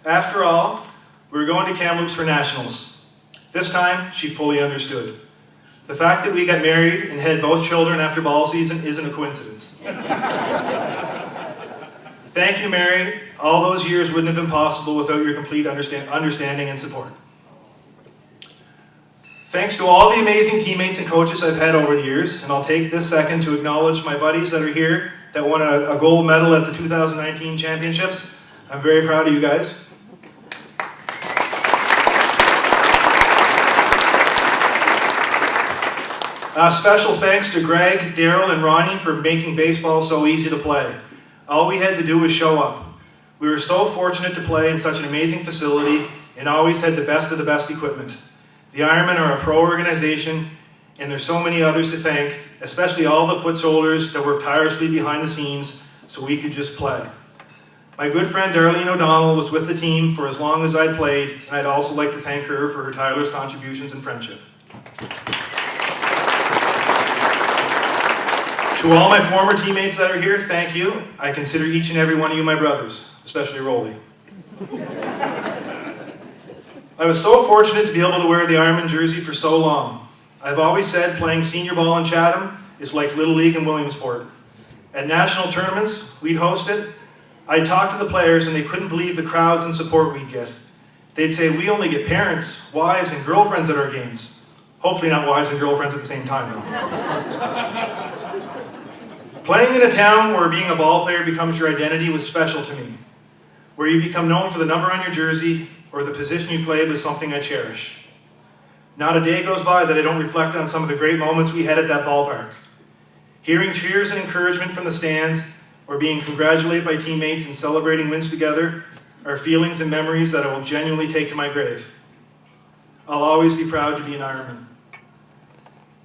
After all, we were going to Kamloops for nationals. This time, she fully understood. The fact that we got married and had both children after ball season isn't a coincidence. Thank you, Mary. All those years wouldn't have been possible without your complete understanding and support. Thanks to all the amazing teammates and coaches I've had over the years, and I'll take this second to acknowledge my buddies that are here that won a gold medal at the 2019 championships. I'm very proud of you guys. Special thanks to Greg, Daryl, and Ronnie for making baseball so easy to play. All we had to do was show up. We were so fortunate to play in such an amazing facility and always had the best of the best equipment. The Ironmen are a pro organization, and there's so many others to thank, especially all the foot soldiers that worked tirelessly behind the scenes so we could just play. My good friend Darlene O'Donnell was with the team for as long as I'd played, and I'd also like to thank her for her tireless contributions and friendship. To all my former teammates that are here, thank you. I consider each and every one of you my brothers, especially Rolly. I was so fortunate to be able to wear the Ironman jersey for so long. I've always said playing senior ball in Chatham is like Little League in Williamsport. At national tournaments, we'd host it. I'd talk to the players and they couldn't believe the crowds and support we'd get. They'd say, we only get parents, wives, and girlfriends at our games. Hopefully not wives and girlfriends at the same time, though. Playing in a town where being a ball player becomes your identity was special to me. Where you become known for the number on your jersey or the position you played was something I cherish. Not a day goes by that I don't reflect on some of the great moments we had at that ballpark. Hearing cheers and encouragement from the stands or being congratulated by teammates and celebrating wins together are feelings and memories that I will genuinely take to my grave. I'll always be proud to be an Ironman.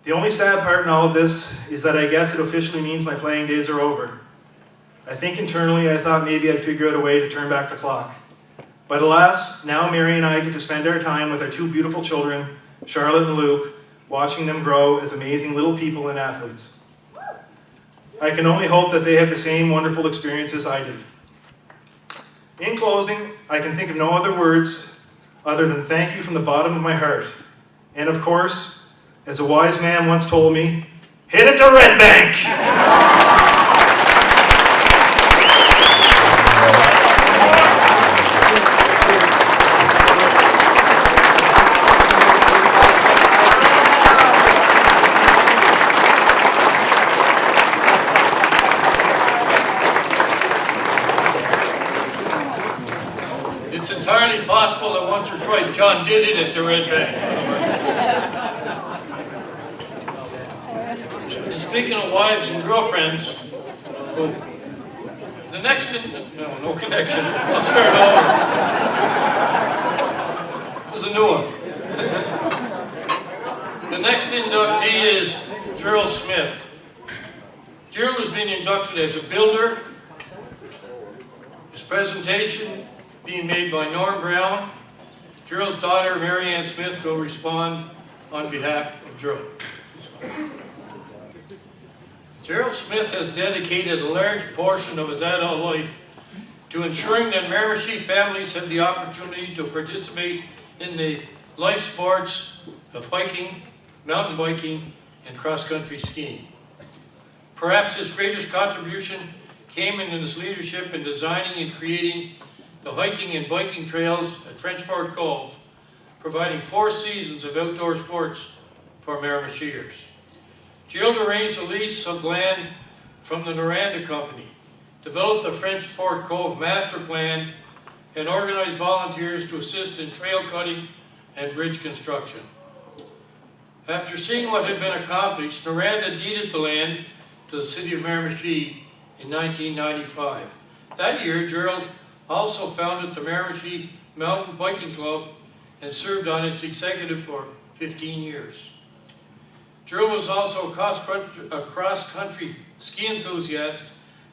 The only sad part in all of this is that I guess it officially means my playing days are over. I think internally I thought maybe I'd figure out a way to turn back the clock. But alas, now Mary and I get to spend our time with our two beautiful children, Charlotte and Luke, watching them grow as amazing little people and athletes. I can only hope that they have the same wonderful experiences I did. In closing, I can think of no other words other than thank you from the bottom of my heart. And of course, as a wise man once told me, hit it to Red Bank! It's entirely possible that once or twice John did it at the Red Bank. And speaking of wives and girlfriends, the next, no connection. I'll start over. This is a new one. The next inductee is Gerald Smith. Gerald has been inducted as a builder. His presentation being made by Norm Brown. Gerald's daughter, Mary Ann Smith, will respond on behalf of Gerald. Gerald Smith has dedicated a large portion of his adult life to ensuring that Miramichi families have the opportunity to participate in the life sports of hiking, mountain biking, and cross-country skiing. Perhaps his greatest contribution came in his leadership in designing and creating the hiking and biking trails at French Fort Cove, providing 4 seasons of outdoor sports for Miramichiers. Gerald arranged a lease of land from the Noranda Company, developed the French Fort Cove master plan, and organized volunteers to assist in trail cutting and bridge construction. After seeing what had been accomplished, Noranda deeded the land to the city of Miramichi in 1995. That year, Gerald also founded the Miramichi Mountain Biking Club and served on its executive for 15 years. Gerald was also a cross-country ski enthusiast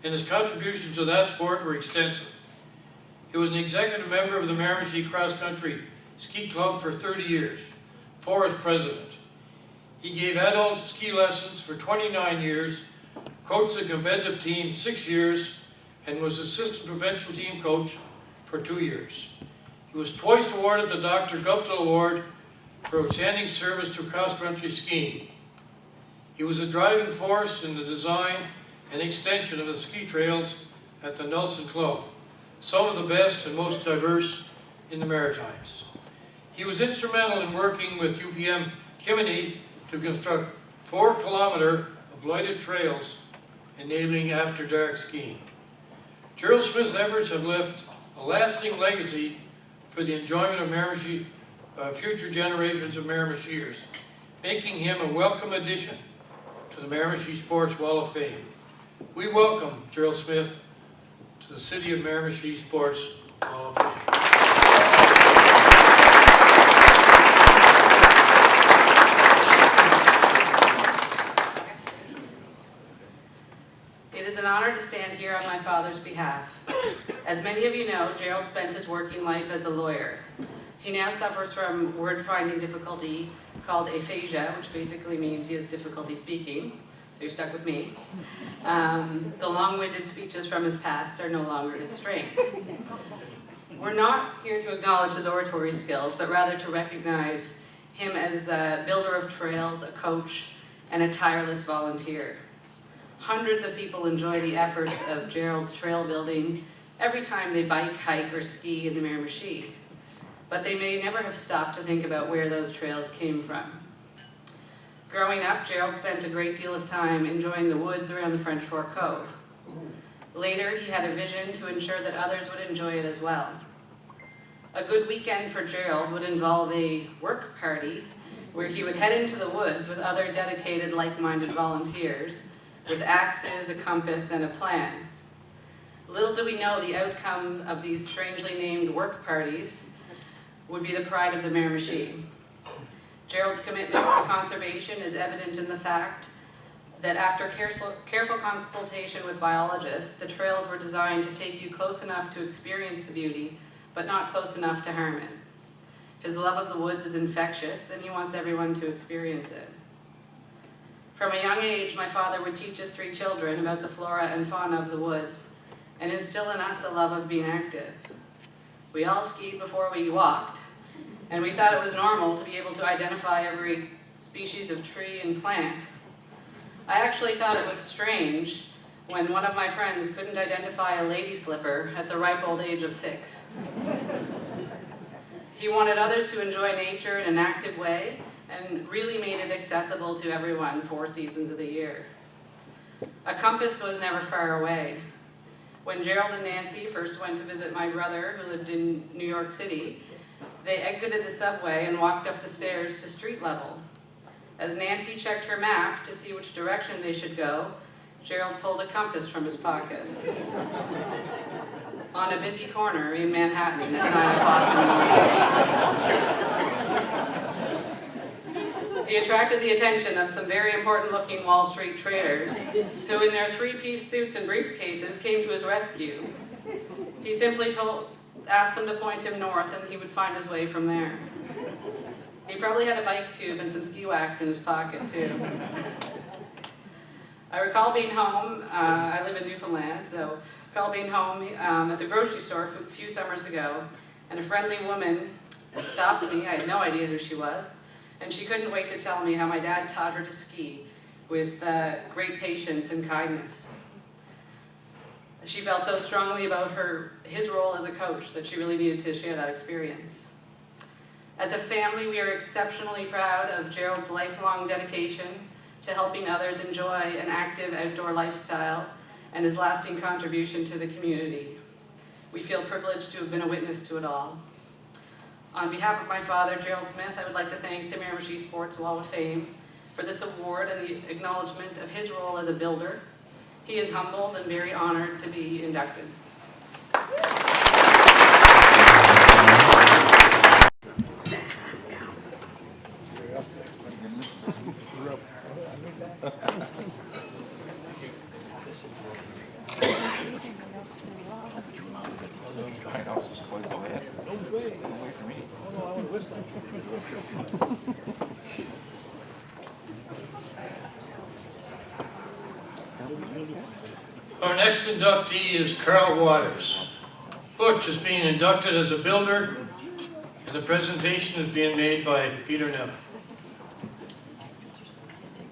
and his contributions to that sport were extensive. He was an executive member of the Miramichi Cross Country Ski Club for 30 years, 4 as president. He gave adult ski lessons for 29 years, coached the competitive team 6 years, and was assistant provincial team coach for 2 years. He was twice awarded the Dr. Gupta Award for outstanding service to cross-country skiing. He was a driving force in the design and extension of the ski trails at the Nelson Club, some of the best and most diverse in the Maritimes. He was instrumental in working with UPM Kimini to construct 4 kilometers of lighted trails enabling after-dark skiing. Gerald Smith's efforts have left a lasting legacy for the enjoyment of Miramichi, future generations of Miramichiers, making him a welcome addition to the Miramichi Sports Wall of Fame. We welcome Gerald Smith to the City of Miramichi Sports Wall of Fame. It is an honor to stand here on my father's behalf. As many of you know, Gerald spent his working life as a lawyer. He now suffers from word-finding difficulty called aphasia, which basically means he has difficulty speaking, so you're stuck with me. The long-winded speeches from his past are no longer his strength. We're not here to acknowledge his oratory skills, but rather to recognize him as a builder of trails, a coach, and a tireless volunteer. Hundreds of people enjoy the efforts of Gerald's trail building every time they bike, hike, or ski in the Miramichi. But they may never have stopped to think about where those trails came from. Growing up, Gerald spent a great deal of time enjoying the woods around the French Fork Cove. Later, he had a vision to ensure that others would enjoy it as well. A good weekend for Gerald would involve a work party where he would head into the woods with other dedicated, like-minded volunteers with axes, a compass, and a plan. Little do we know the outcome of these strangely named work parties would be the pride of the Miramichi. Gerald's commitment to conservation is evident in the fact that after careful consultation with biologists, the trails were designed to take you close enough to experience the beauty, but not close enough to harm it. His love of the woods is infectious, and he wants everyone to experience it. From a young age, my father would teach his 3 children about the flora and fauna of the woods, and instill in us a love of being active. We all skied before we walked, and we thought it was normal to be able to identify every species of tree and plant. I actually thought it was strange when one of my friends couldn't identify a lady slipper at the ripe old age of 6. He wanted others to enjoy nature in an active way and really made it accessible to everyone 4 seasons of the year. A compass was never far away. When Gerald and Nancy first went to visit my brother, who lived in New York City, they exited the subway and walked up the stairs to street level. As Nancy checked her map to see which direction they should go, Gerald pulled a compass from his pocket. On a busy corner in Manhattan at 9 o'clock in the morning. He attracted the attention of some very important-looking Wall Street traders who, in their 3-piece suits and briefcases, came to his rescue. He simply asked them to point him north, and he would find his way from there. He probably had a bike tube and some ski wax in his pocket, too. I recall being home, I live in Newfoundland, so I recall being home at the grocery store a few summers ago, and a friendly woman stopped me. I had no idea who she was, and she couldn't wait to tell me how my dad taught her to ski with great patience and kindness. She felt so strongly about his role as a coach that she really needed to share that experience. As a family, we are exceptionally proud of Gerald's lifelong dedication to helping others enjoy an active outdoor lifestyle and his lasting contribution to the community. We feel privileged to have been a witness to it all. On behalf of my father, Gerald Smith, I would like to thank the Miramichi Sports Wall of Fame for this award and the acknowledgement of his role as a builder. He is humbled and very honored to be inducted. Our next inductee is Carl Waters. Butch is being inducted as a builder, and the presentation is being made by Peter Neville.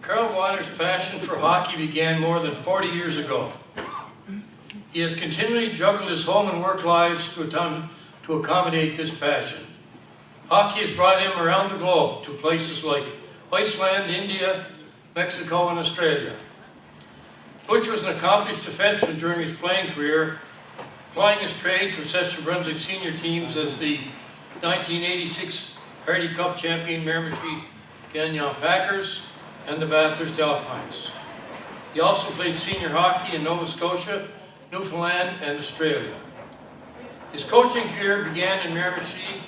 Carl Waters' passion for hockey began more than 40 years ago. He has continually juggled his home and work lives to accommodate this passion. Hockey has brought him around the globe to places like Iceland, India, Mexico, and Australia. Butch was an accomplished defenseman during his playing career, plying his trade for such New Brunswick senior teams as the 1986 Hardy Cup champion Miramichi Gagnon Packers and the Bathurst Alpines. He also played senior hockey in Nova Scotia, Newfoundland, and Australia. His coaching career began in Miramichi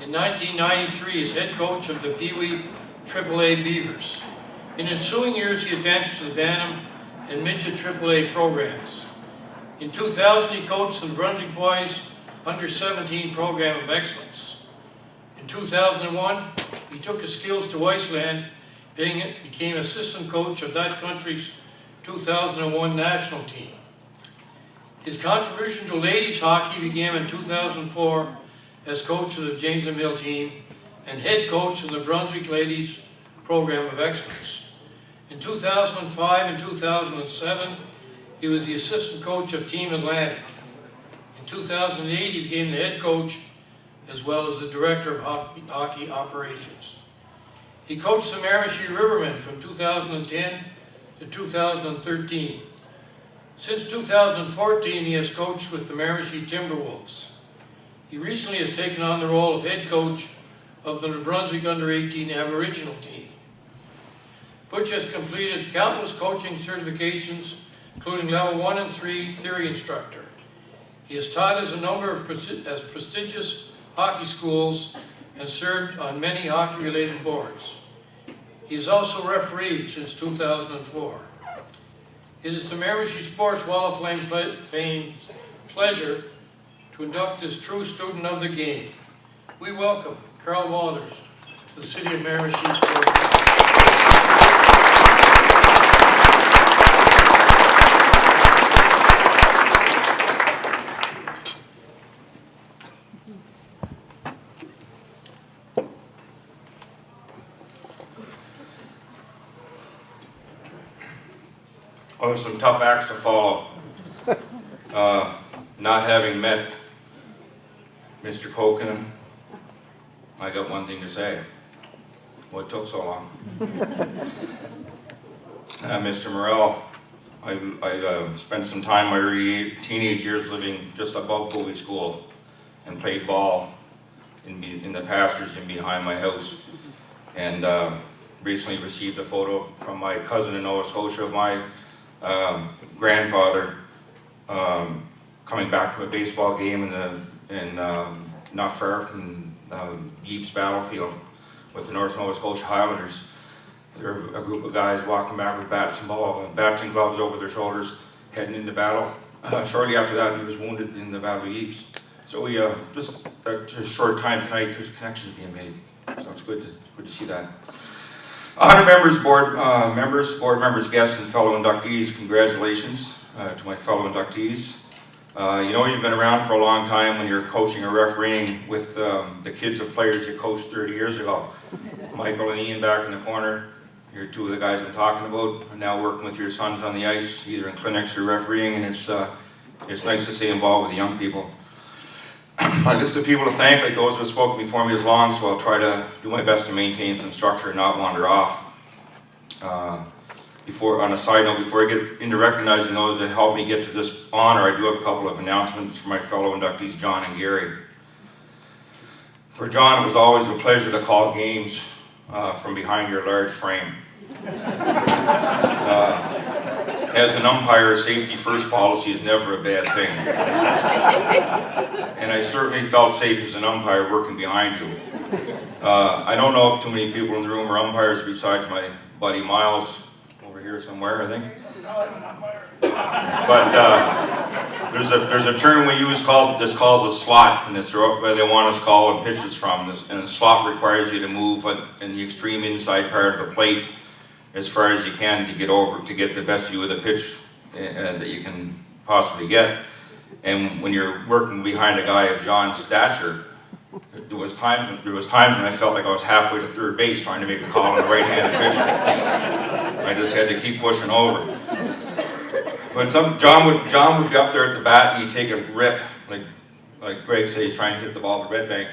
in 1993 as head coach of the Pee Wee AAA Beavers. In ensuing years, he advanced to the Bantam and Midget AAA programs. In 2000, he coached the Brunswick Boys Under-17 Program of Excellence. In 2001, he took his skills to Iceland, became assistant coach of that country's 2001 national team. His contribution to ladies hockey began in 2004 as coach of the James Mill team and head coach of the Brunswick Ladies Program of Excellence. In 2005 and 2007, he was the assistant coach of Team Atlantic. In 2008, he became the head coach as well as the director of hockey operations. He coached the Miramichi Rivermen from 2010 to 2013. Since 2014, he has coached with the Miramichi Timberwolves. He recently has taken on the role of head coach of the New Brunswick Under-18 Aboriginal team. Butch has completed countless coaching certifications, including level 1 and 3 theory instructor. He has taught as a number of prestigious hockey schools and served on many hockey-related boards. He is also refereed since 2004. It is the Miramichi Sports Wall of Fame's pleasure to induct this true student of the game. We welcome Carl Waters to the City of Miramichi Sports. Oh, there's some tough acts to follow. Not having met Mr. Kokanen, I got one thing to say. What took so long? Mr. Morel, I spent some time my early teenage years living just above Bowie School and played ball in the pastures and behind my house. And recently received a photo from my cousin in Nova Scotia of my grandfather coming back from a baseball game in not far from Yeeps Battlefield with the North Nova Scotia Highlanders. There were a group of guys walking back with bats and gloves over their shoulders, heading into battle. Shortly after that, he was wounded in the Battle of Yeeps. So we just a short time tonight, there's connections being made. So it's good to see that. 100 board members, guests, and fellow inductees, congratulations to my fellow inductees. You know you've been around for a long time when you're coaching or refereeing with the kids of players you coached 30 years ago. Michael and Ian back in the corner, you're two of the guys I'm talking about, and now working with your sons on the ice, either in clinics or refereeing, and it's nice to stay involved with the young people. My list of people to thank, like those who have spoken before me, is long, so I'll try to do my best to maintain some structure and not wander off. On a side note, before I get into recognizing those that helped me get to this honor, I do have a couple of announcements for my fellow inductees, John and Gary. For John, it was always a pleasure to call games from behind your large frame. As an umpire, safety first policy is never a bad thing. And I certainly felt safe as an umpire working behind you. I don't know if too many people in the room are umpires besides my buddy Miles, over here somewhere, I think. But There's a term we use called the slot, and it's where they want us calling pitches from. And the slot requires you to move in the extreme inside part of the plate as far as you can to get the best view of the pitch that you can possibly get. And when you're working behind a guy of John's stature, there was times when I felt like I was halfway to third base trying to make a call on a right-handed pitcher. I just had to keep pushing over. But John would be up there at the bat and he'd take a rip, like Greg said, he's trying to hit the ball to Red Bank,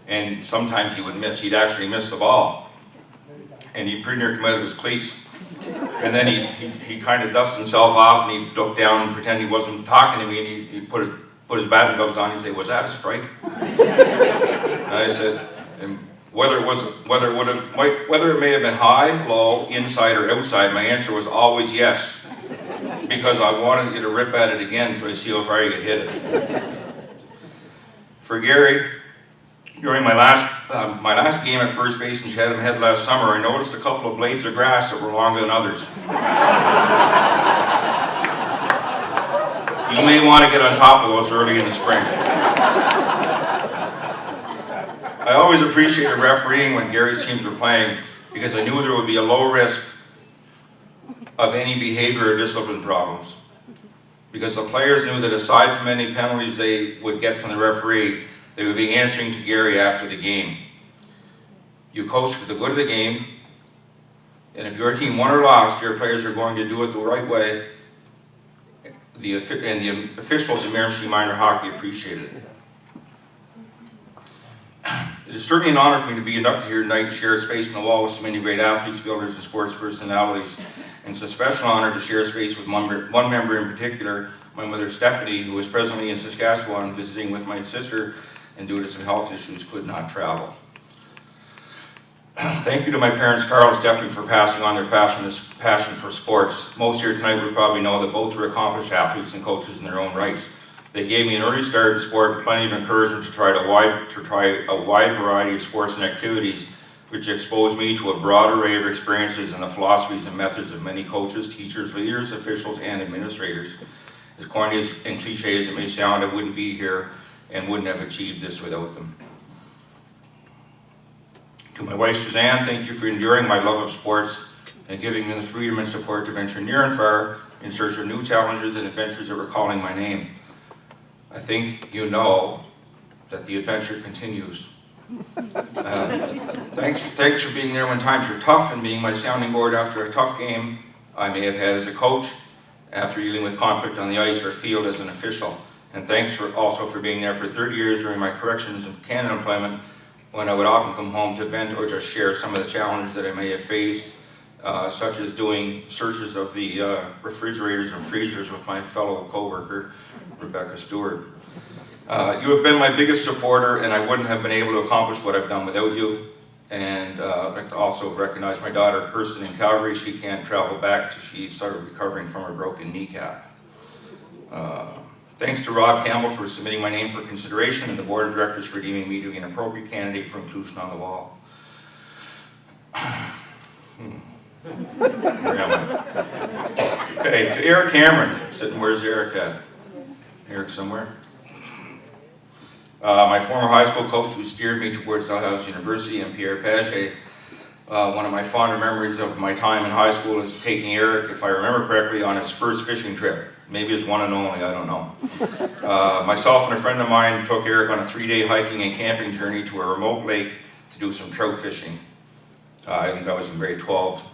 and sometimes he would miss. He'd actually miss the ball, and he'd pretty near come out of his cleats. And then he kind of dust himself off and he'd look down and pretend he wasn't talking to me, and he'd put his batting gloves on and say, "Was that a strike?" And I said, and whether it may have been high, low, inside, or outside, my answer was always yes, because I wanted you to rip at it again so I see how far you could hit it. For Gary, during my last game at first base in Chatham Head last summer, I noticed a couple of blades of grass that were longer than others. You may want to get on top of those early in the spring. I always appreciated refereeing when Gary's teams were playing because I knew there would be a low risk of any behavior or discipline problems. Because the players knew that aside from any penalties they would get from the referee, they would be answering to Gary after the game. You coach for the good of the game, and if your team won or lost, your players are going to do it the right way. The officials in Miramichi Minor Hockey appreciated it. It is certainly an honor for me to be inducted here tonight and share space in the wall with so many great athletes, builders, and sports personalities. And it's a special honor to share space with one member in particular, my mother Stephanie, who is presently in Saskatchewan visiting with my sister, and due to some health issues could not travel. Thank you to my parents, Carl and Stephanie, for passing on their passion for sports. Most here tonight would probably know that both were accomplished athletes and coaches in their own rights. They gave me an early start in sport and plenty of encouragement to try a wide variety of sports and activities, which exposed me to a broad array of experiences and the philosophies and methods of many coaches, teachers, leaders, officials, and administrators. As corny and cliche as it may sound, I wouldn't be here and wouldn't have achieved this without them. To my wife Suzanne, thank you for enduring my love of sports and giving me the freedom and support to venture near and far in search of new challenges and adventures that were calling my name. I think you know that the adventure continues. Thanks for being there when times were tough and being my sounding board after a tough game I may have had as a coach, after dealing with conflict on the ice or field as an official. And thanks also for being there for 30 years during my corrections and Canada employment, when I would often come home to vent or just share some of the challenges that I may have faced, such as doing searches of the refrigerators and freezers with my fellow co-worker, Rebecca Stewart. You have been my biggest supporter, and I wouldn't have been able to accomplish what I've done without you. And I'd like to also recognize my daughter, Kirsten, in Calgary. She can't travel back till she started recovering from her broken kneecap. Thanks to Rob Campbell for submitting my name for consideration, and the board of directors for deeming me to be an appropriate candidate for inclusion on the wall. Where am I? Okay, to Eric Cameron. Where's Eric at? Eric somewhere? My former high school coach who steered me towards Dalhousie University, and Pierre Paget. One of my fonder memories of my time in high school is taking Eric, if I remember correctly, on his first fishing trip. Maybe his one and only, I don't know. Myself and a friend of mine took Eric on a 3-day hiking and camping journey to a remote lake to do some trout fishing. I think I was in grade 12.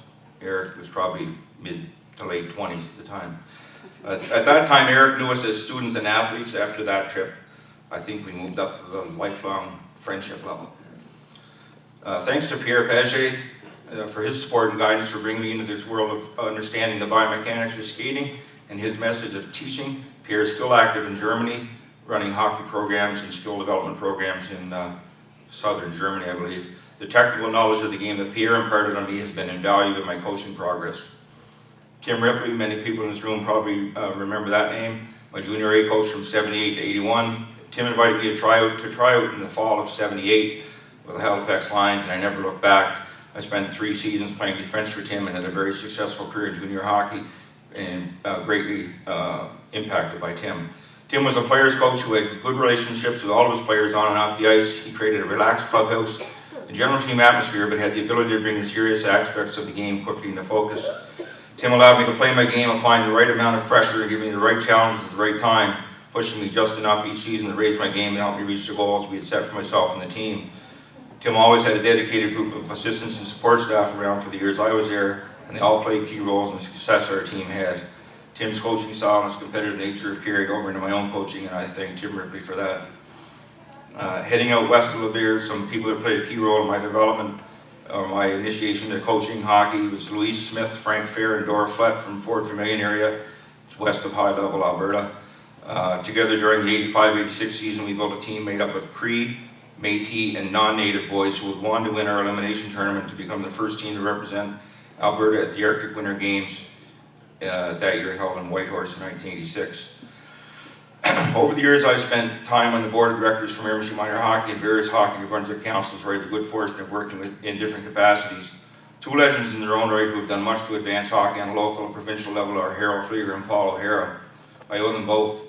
Eric was probably mid to late 20s at the time. At that time, Eric knew us as students and athletes. After that trip, I think we moved up to the lifelong friendship level. Thanks to Pierre Paget for his support and guidance for bringing me into this world of understanding the biomechanics of skating and his message of teaching. Pierre is still active in Germany, running hockey programs and skill development programs in southern Germany, I believe. The technical knowledge of the game that Pierre imparted on me has been invaluable in my coaching progress. Tim Ripley, many people in this room probably remember that name. My junior A coach from 78 to 81. Tim invited me to try out in the fall of 78 with the Halifax Lions, and I never looked back. I spent 3 seasons playing defense for Tim and had a very successful career in junior hockey, and greatly impacted by Tim. Tim was a player's coach who had good relationships with all of his players on and off the ice. He created a relaxed clubhouse, a general team atmosphere, but had the ability to bring the serious aspects of the game quickly into focus. Tim allowed me to play my game, applying the right amount of pressure and giving me the right challenges at the right time, pushing me just enough each season to raise my game and help me reach the goals we had set for myself and the team. Tim always had a dedicated group of assistants and support staff around for the years I was there, and they all played key roles in the success our team had. Tim's coaching style and his competitive nature have carried over into my own coaching, and I thank Tim Ripley for that. Heading out west a little bit, some people that played a key role in my development or my initiation to coaching hockey was Louise Smith, Frank Fair, and Dora Flett from Fort Vermilion area, west of High Level, Alberta. Together during the 85-86 season, we built a team made up of Cree, Métis, and non-native boys who would go on to win our elimination tournament to become the first team to represent Alberta at the Arctic Winter Games that year held in Whitehorse in 1986. Over the years, I've spent time on the board of directors for Miramichi Minor Hockey and various hockey New Brunswick councils where I had the good fortune of working with in different capacities. Two legends in their own right who have done much to advance hockey on a local and provincial level are Harold Flieger and Paul O'Hara. I owe them both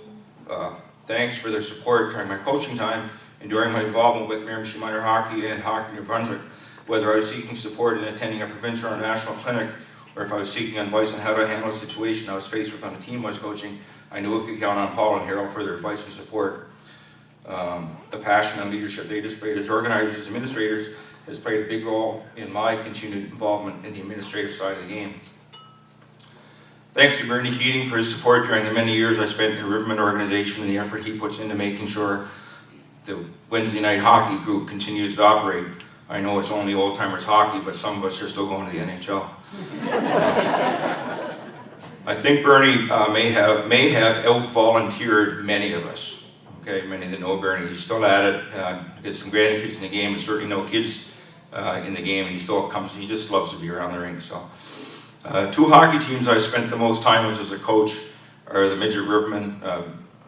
thanks for their support during my coaching time and during my involvement with Miramichi Minor Hockey and Hockey New Brunswick, whether I was seeking support in attending a provincial or national clinic, or if I was seeking advice on how to handle a situation I was faced with on the team I was coaching. I knew I could count on Paul and Harold for their advice and support. The passion and leadership they displayed as organizers and administrators has played a big role in my continued involvement in the administrative side of the game. Thanks to Bernie Keating for his support during the many years I spent in the Riverman organization and the effort he puts into making sure the Wednesday night hockey group continues to operate. I know it's only old timers hockey, but some of us are still going to the NHL. I think Bernie may have out-volunteered many of us. Okay, many that know Bernie, he's still at it. Gets some grandkids in the game, and certainly no kids in the game, and he still comes. He just loves to be around the rink. So, two hockey teams I spent the most time with as a coach are the Midget Rivermen.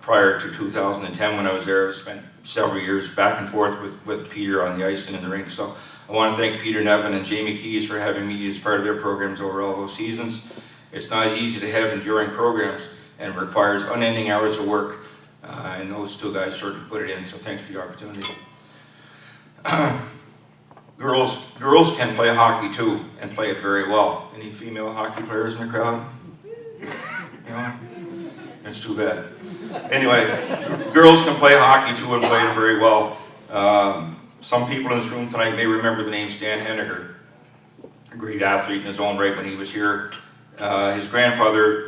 Prior to 2010, when I was there, I spent several years back and forth with Peter on the ice and in the rink. So I want to thank Peter Nevin and Jamie Keys for having me as part of their programs over all those seasons. It's not easy to have enduring programs and requires unending hours of work, and those two guys certainly put it in, so thanks for the opportunity. Girls can play hockey too, and play it very well. Any female hockey players in the crowd? No? It's too bad. Anyway, girls can play hockey too and play it very well. Some people in this room tonight may remember the name Stan Henniger, a great athlete in his own right when he was here. His granddaughter,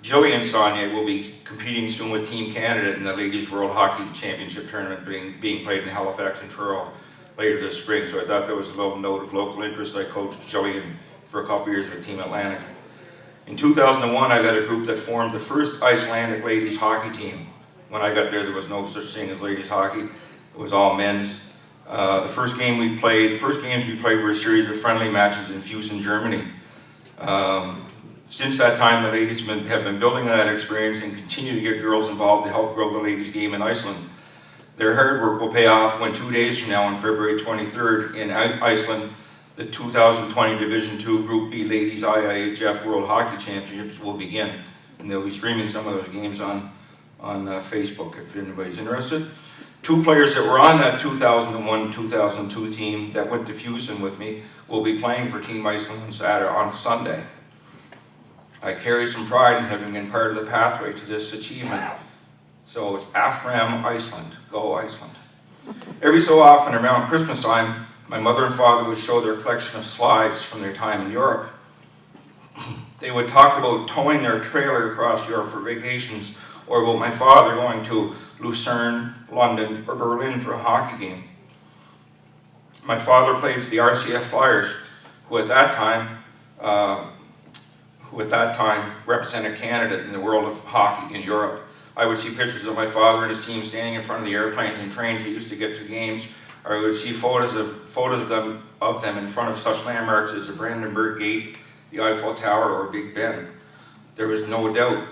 Jillian Saunier, will be competing soon with Team Canada in the Ladies World Hockey Championship tournament being played in Halifax and Truro later this spring. So I thought that was a little note of local interest. I coached Jillian for a couple years with Team Atlantic. In 2001, I led a group that formed the first Icelandic ladies hockey team. When I got there was no such thing as ladies hockey. It was all men's. The first games we played were a series of friendly matches in Fusen, Germany. Since that time, the ladies have been building on that experience and continue to get girls involved to help grow the ladies game in Iceland. Their hard work will pay off when 2 days from now, on February 23rd, in Iceland, the 2020 Division II Group B Ladies IIHF World Hockey Championships will begin. And they'll be streaming some of those games on Facebook if anybody's interested. Two players that were on that 2001-2002 team that went to Fusen with me will be playing for Team Iceland on Sunday. I carry some pride in having been part of the pathway to this achievement. So it's AFRAM Iceland, go Iceland. Every so often around Christmas time, my mother and father would show their collection of slides from their time in Europe. They would talk about towing their trailer across Europe for vacations, or about my father going to Lucerne, London, or Berlin for a hockey game. My father played for the RCF Flyers, who at that time represented Canada in the world of hockey in Europe. I would see pictures of my father and his team standing in front of the airplanes and trains he used to get to games, or I would see photos of them in front of such landmarks as the Brandenburg Gate, the Eiffel Tower, or Big Ben. There was no doubt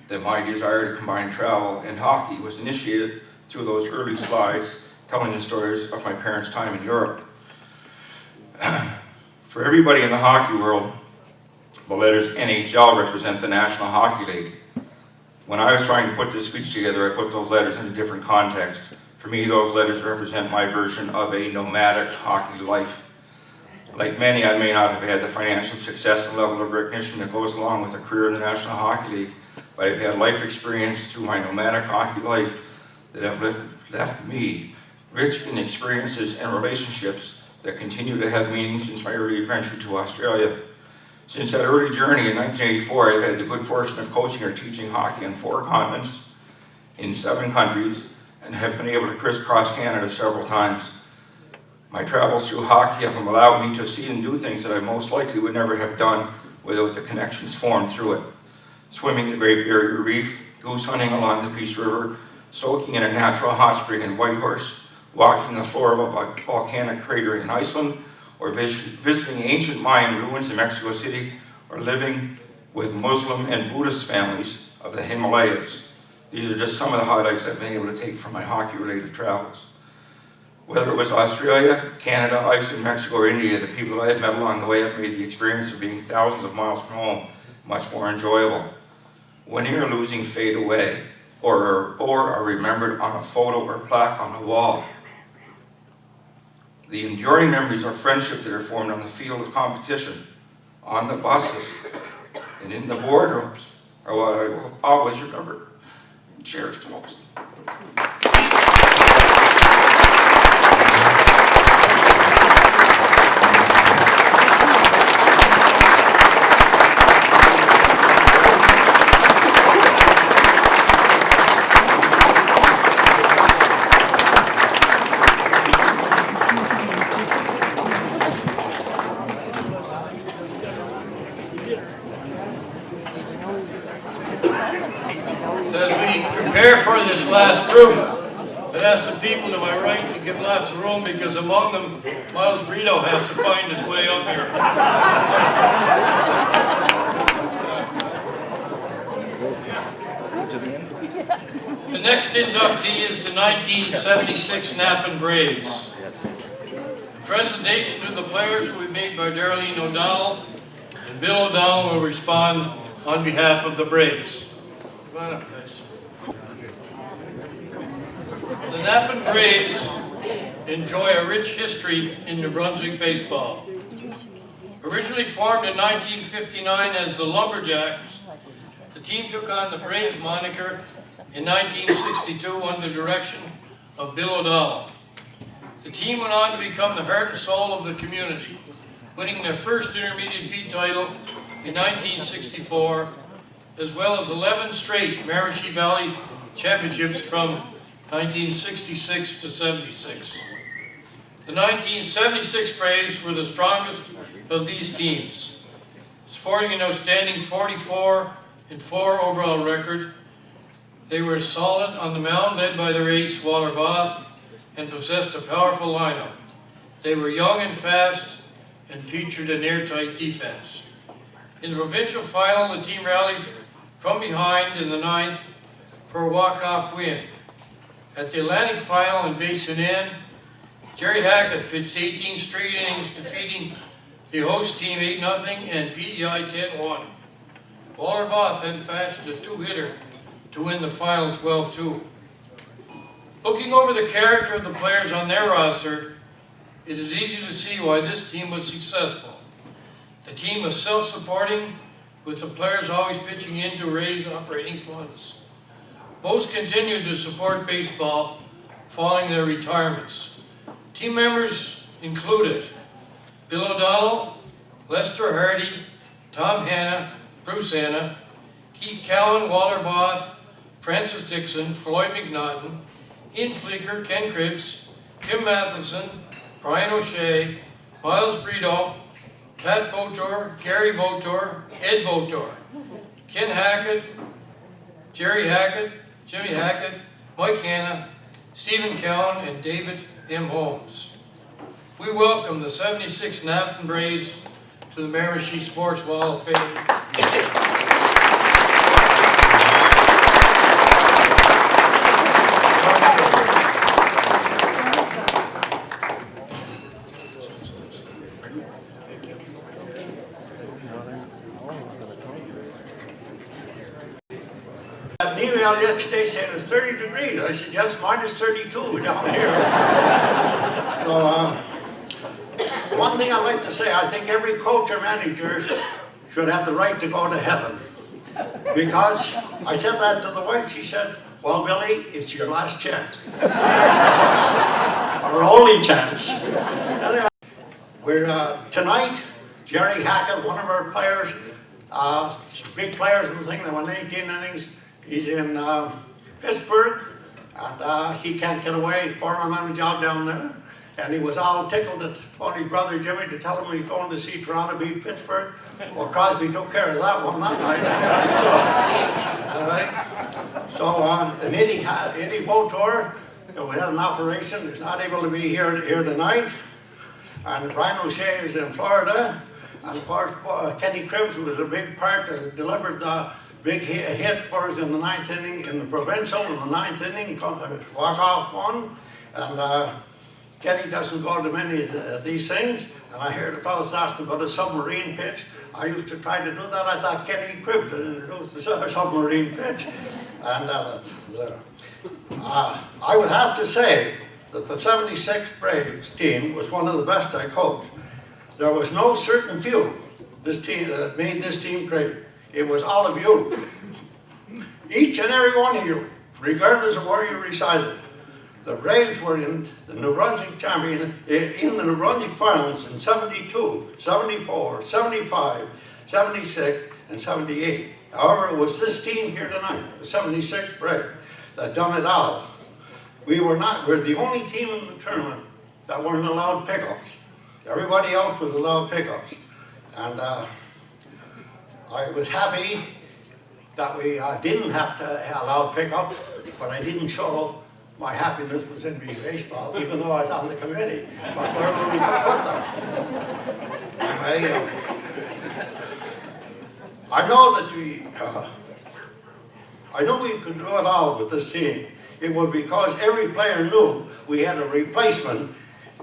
that my desire to combine travel and hockey was initiated through those early slides telling the stories of my parents' time in Europe. For everybody in the hockey world, the letters NHL represent the National Hockey League. When I was trying to put this speech together, I put those letters in a different context. For me, those letters represent my version of a nomadic hockey life. Like many, I may not have had the financial success and level of recognition that goes along with a career in the National Hockey League, but I've had life experience through my nomadic hockey life that have left me rich in experiences and relationships that continue to have meaning since my early adventure to Australia. Since that early journey in 1984, I've had the good fortune of coaching or teaching hockey on 4 continents, in 7 countries, and have been able to crisscross Canada several times. My travels through hockey have allowed me to see and do things that I most likely would never have done without the connections formed through it. Swimming the Great Barrier Reef, goose hunting along the Peace River, soaking in a natural hot spring in Whitehorse, walking the floor of a volcanic crater in Iceland, or visiting ancient Mayan ruins in Mexico City, or living with Muslim and Buddhist families of the Himalayas. These are just some of the highlights I've been able to take from my hockey-related travels. Whether it was Australia, Canada, Iceland, Mexico, or India, the people that I have met along the way have made the experience of being thousands of miles from home much more enjoyable. Winning or losing fade away, or are remembered on a photo or plaque on a wall. The enduring memories of friendship that are formed on the field of competition, on the buses, and in the boardrooms are what I will always remember and cherish the most. As we prepare for this last group, I'd ask the people to my right to give lots of room because among them, Miles Brito has to find his way up here. The next inductee is the 1976 Napan Braves. The presentation to the players will be made by Darlene O'Donnell, and Bill O'Donnell will respond on behalf of the Braves. Come on up, guys. The Napan Braves enjoy a rich history in New Brunswick baseball. Originally formed in 1959 as the Lumberjacks, the team took on the Braves moniker in 1962 under the direction of Bill O'Donnell. The team went on to become the heart and soul of the community, winning their first Intermediate B title in 1964, as well as 11 straight Miramichi Valley championships from 1966 to 76. The 1976 Braves were the strongest of these teams, sporting an outstanding 44-4 overall record. They were solid on the mound, led by their ace, Walter Voth, and possessed a powerful lineup. They were young and fast and featured an airtight defense. In the provincial final, the team rallied from behind in the 9th for a walk-off win. At the Atlantic final in Basin Inn, Jerry Hackett pitched 18 straight innings, defeating the host team 8-0 and PEI 10-1. Walter Voth then fashioned a 2-hitter to win the final 12-2. Looking over the character of the players on their roster, it is easy to see why this team was successful. The team was self-supporting, with the players always pitching in to raise operating funds. Most continued to support baseball following their retirements. Team members included Bill O'Donnell, Lester Hardy, Tom Hanna, Bruce Hanna, Keith Cowan, Walter Voth, Francis Dixon, Floyd McNaughton, Ian Fleeker, Ken Cripps, Jim Matheson, Brian O'Shea, Miles Brito, Pat Votor, Gary Votor, Ed Votor, Ken Hackett, Jerry Hackett, Jimmy Hackett, Mike Hanna, Stephen Cowan, and David M. Holmes. We welcome the 76 Napan Braves to the Miramichi Sports Wall of Fame. An email yesterday saying it's 30 degrees. I said, yes, minus 32 down here. So, one thing I'd like to say, I think every coach or manager should have the right to go to heaven. Because I said that to the wife, she said, well, Billy, it's your last chance. Our only chance. Anyway, tonight, Jerry Hackett, one of our players, big players in the thing that won 18 innings, he's in Pittsburgh, and he can't get away, foreman on a job down there. And he was all tickled at his brother Jimmy to tell him he's going to see Toronto beat Pittsburgh. Well, Crosby took care of that one that night. So and Eddie Votor, we had an operation, he's not able to be here tonight. And Brian O'Shea is in Florida. And of course, Kenny Cribbs was a big part that delivered the big hit for us in the ninth inning, in the provincial, in the ninth inning, walk-off one. And Kenny doesn't go to many of these things. And I heard the fellows talking about a submarine pitch. I used to try to do that. I thought Kenny Cribbs had introduced the submarine pitch. And I would have to say that the 76 Braves team was one of the best I coached. There was no certain few this team that made this team great. It was all of you. Each and every one of you, regardless of where you resided. The Braves were in the New Brunswick champion, in the New Brunswick finals in 72, 74, 75, 76, and 78. However, it was this team here tonight, the 76 Braves, that done it all. We're the only team in the tournament that weren't allowed pickups. Everybody else was allowed pickups. And I was happy that we didn't have to allow pickups, but I didn't show my happiness was in being baseball, even though I was on the committee. But where were we going to put them? I know that I knew we could do it all with this team. It was because every player knew we had a replacement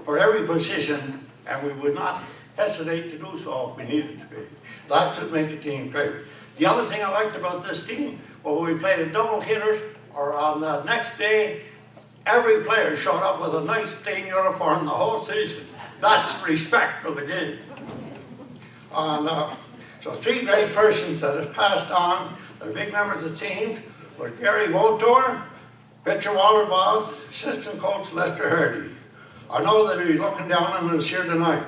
for every position, and we would not hesitate to do so if we needed to be. That's what made the team great. The other thing I liked about this team, well, when we played a double hitter, or on the next day, every player showed up with a nice clean uniform the whole season. That's respect for the game. And so three great persons that have passed on, they're big members of the team, were Gary Votor, pitcher Walter Bob, assistant coach Lester Hardy. I know that he's looking down on us here tonight.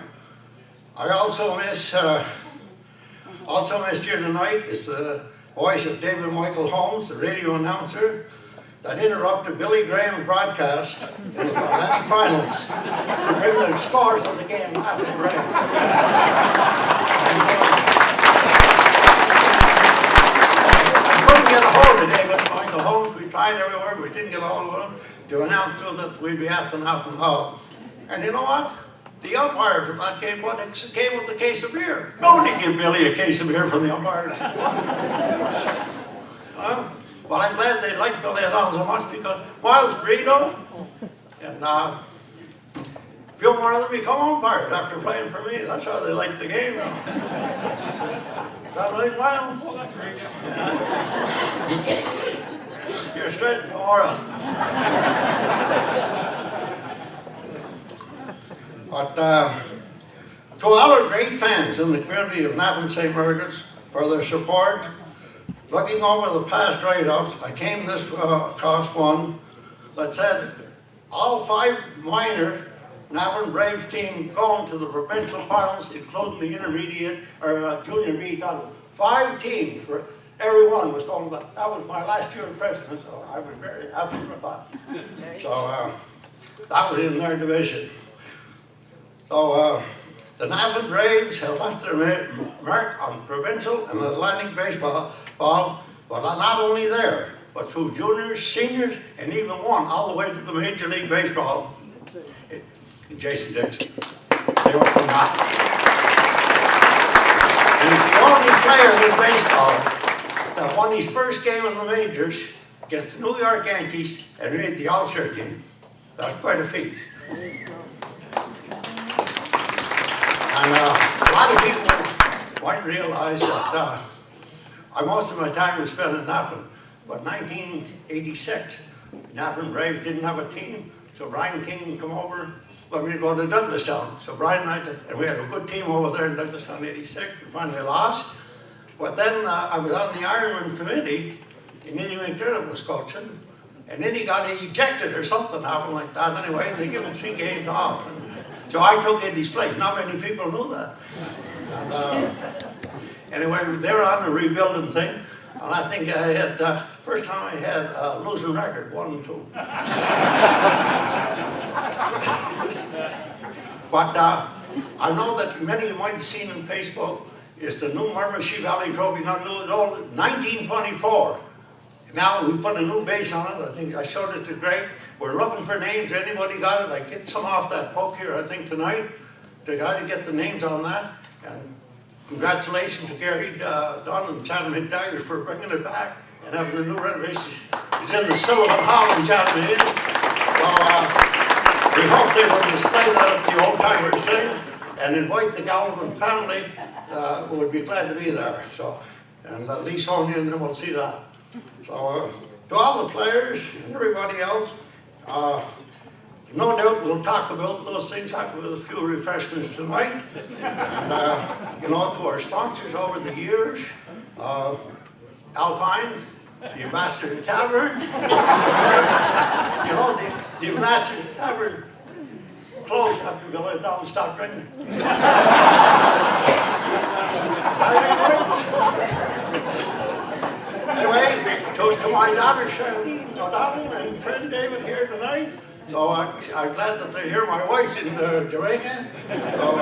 I also miss here tonight is the voice of David Michael Holmes, the radio announcer, that interrupted Billy Graham's broadcast in the Atlantic Finals to bring the scores of the game back to Graham. I couldn't get a hold of David Michael Holmes. We tried everywhere, we didn't get a hold of him to announce to him that we'd be at the National Hall. And you know what? The umpire from that game came with a case of beer. Nobody gave Billy a case of beer from the umpire. But I'm glad they liked Billy Alonso so much because Miles Brito and Phil Marler become umpires after playing for me. That's how they liked the game. Is that right, Miles? You're straight, Laura. But to all our great fans in the community of Navan St. Margaret's for their support, looking over the past write-ups, I came this across one that said all 5 minor Navan Braves team going to the provincial finals, including the intermediate or junior B done. 5 teams, where everyone was going. That was my last year of president, so I was very happy with that. So that was in their division. So the Navan Braves have left their mark on provincial and Atlantic baseball, but not only there, but through juniors, seniors, and even one all the way to the Major League Baseball. Jason Dixon. They were phenomenal. And he's the only player in baseball that won his first game in the majors against the New York Yankees and made the All-Star team. That's quite a feat. And a lot of people might realize that most of my time was spent in Navan. But 1986, Navan Braves didn't have a team, so Brian King come over. Well, we'd go to Douglastown. So Brian and I, and we had a good team over there in Douglastown '86. We finally lost. But then I was on the Ironman committee, and Eddie McDermott was coaching. And then he got ejected or something happened like that anyway, and they gave him 3 games off. And so I took Eddie's place. Not many people knew that. And, anyway, they were on the rebuilding thing, and I think I had, first time I had a losing record, 1-2. But I know that many of you might have seen on Facebook, is the new Miramichi Valley Trophy, not new at all, 1924. Now we put a new base on it. I think I showed it to Greg. We're looking for names. Anybody got it? I get some off that book here, I think, tonight, to try to get the names on that. And congratulations to Gary Dunn and Chatham McDaggers for bringing it back and having the new renovation. It's in the Sullivan Hall in Chatham. So we hope they will display that at the Old Timers thing and invite the Galvin family who would be glad to be there. So, and at least Sonia and them will see that. So to all the players and everybody else, no doubt we'll talk about those things, talk about a few refreshments tonight. And, you know, to our sponsors over the years, Alpine, the Ambassador Tavern, you know, the Ambassador Tavern closed after we let down and stopped drinking. Anyway, to my daughter, Sharon O'Donnell, and friend David here tonight. So I'm glad that they're here. My wife's in Jamaica. So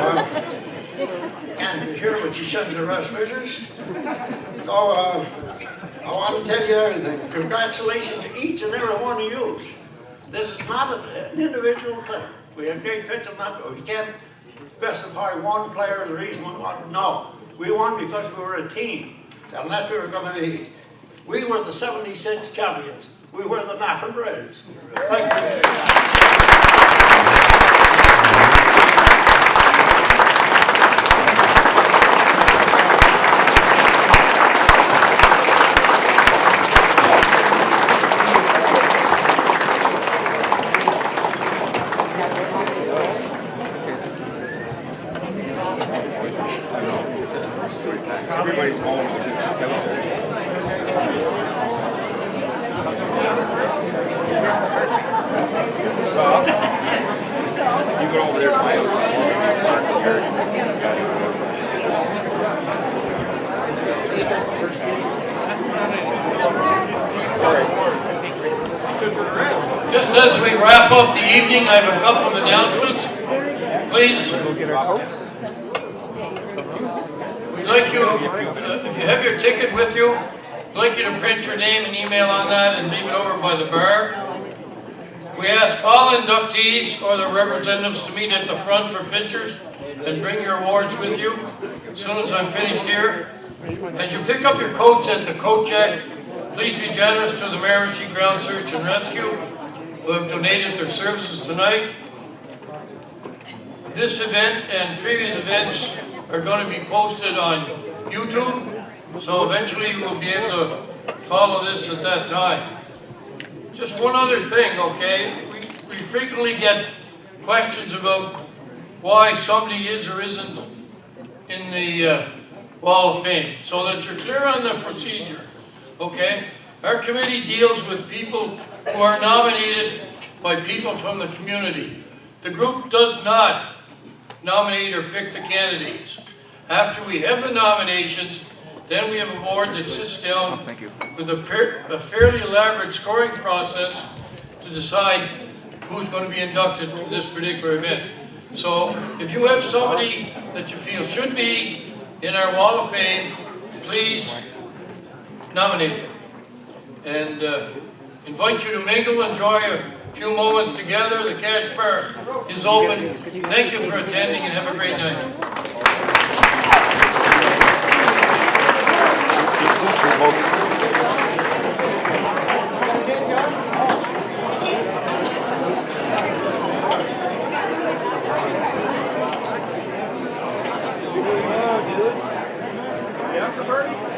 can't hear what she said to the rest visitors. So I want to tell you everything. Congratulations to each and every one of you. This is not an individual thing. We have great pictures on that, but we can't specify one player the reason we won. No, we won because we were a team. And that's what we were going to be. We were the 76 champions. We were the Navan Braves. Thank you. Just as we wrap up the evening, I have a couple of announcements. Please. We'd like you, if you have your ticket with you, we'd like you to print your name and email on that and leave it over by the bar. We ask all inductees or their representatives to meet at the front for pictures and bring your awards with you as soon as I'm finished here. As you pick up your coats at the coat check, please be generous to the Miramichi Ground Search and Rescue who have donated their services tonight. This event and previous events are going to be posted on YouTube, so eventually you will be able to follow this at that time. Just one other thing, okay? We frequently get questions about why somebody is or isn't in the Wall of Fame, so that you're clear on the procedure, okay? Our committee deals with people who are nominated by people from the community. The group does not nominate or pick the candidates. After we have the nominations, then we have a board that sits down with a fairly elaborate scoring process to decide who's going to be inducted to this particular event. So if you have somebody that you feel should be in our Wall of Fame, please nominate them. And invite you to mingle, enjoy a few moments together. The cash bar is open. Thank you for attending and have a great night. Yeah, for 30?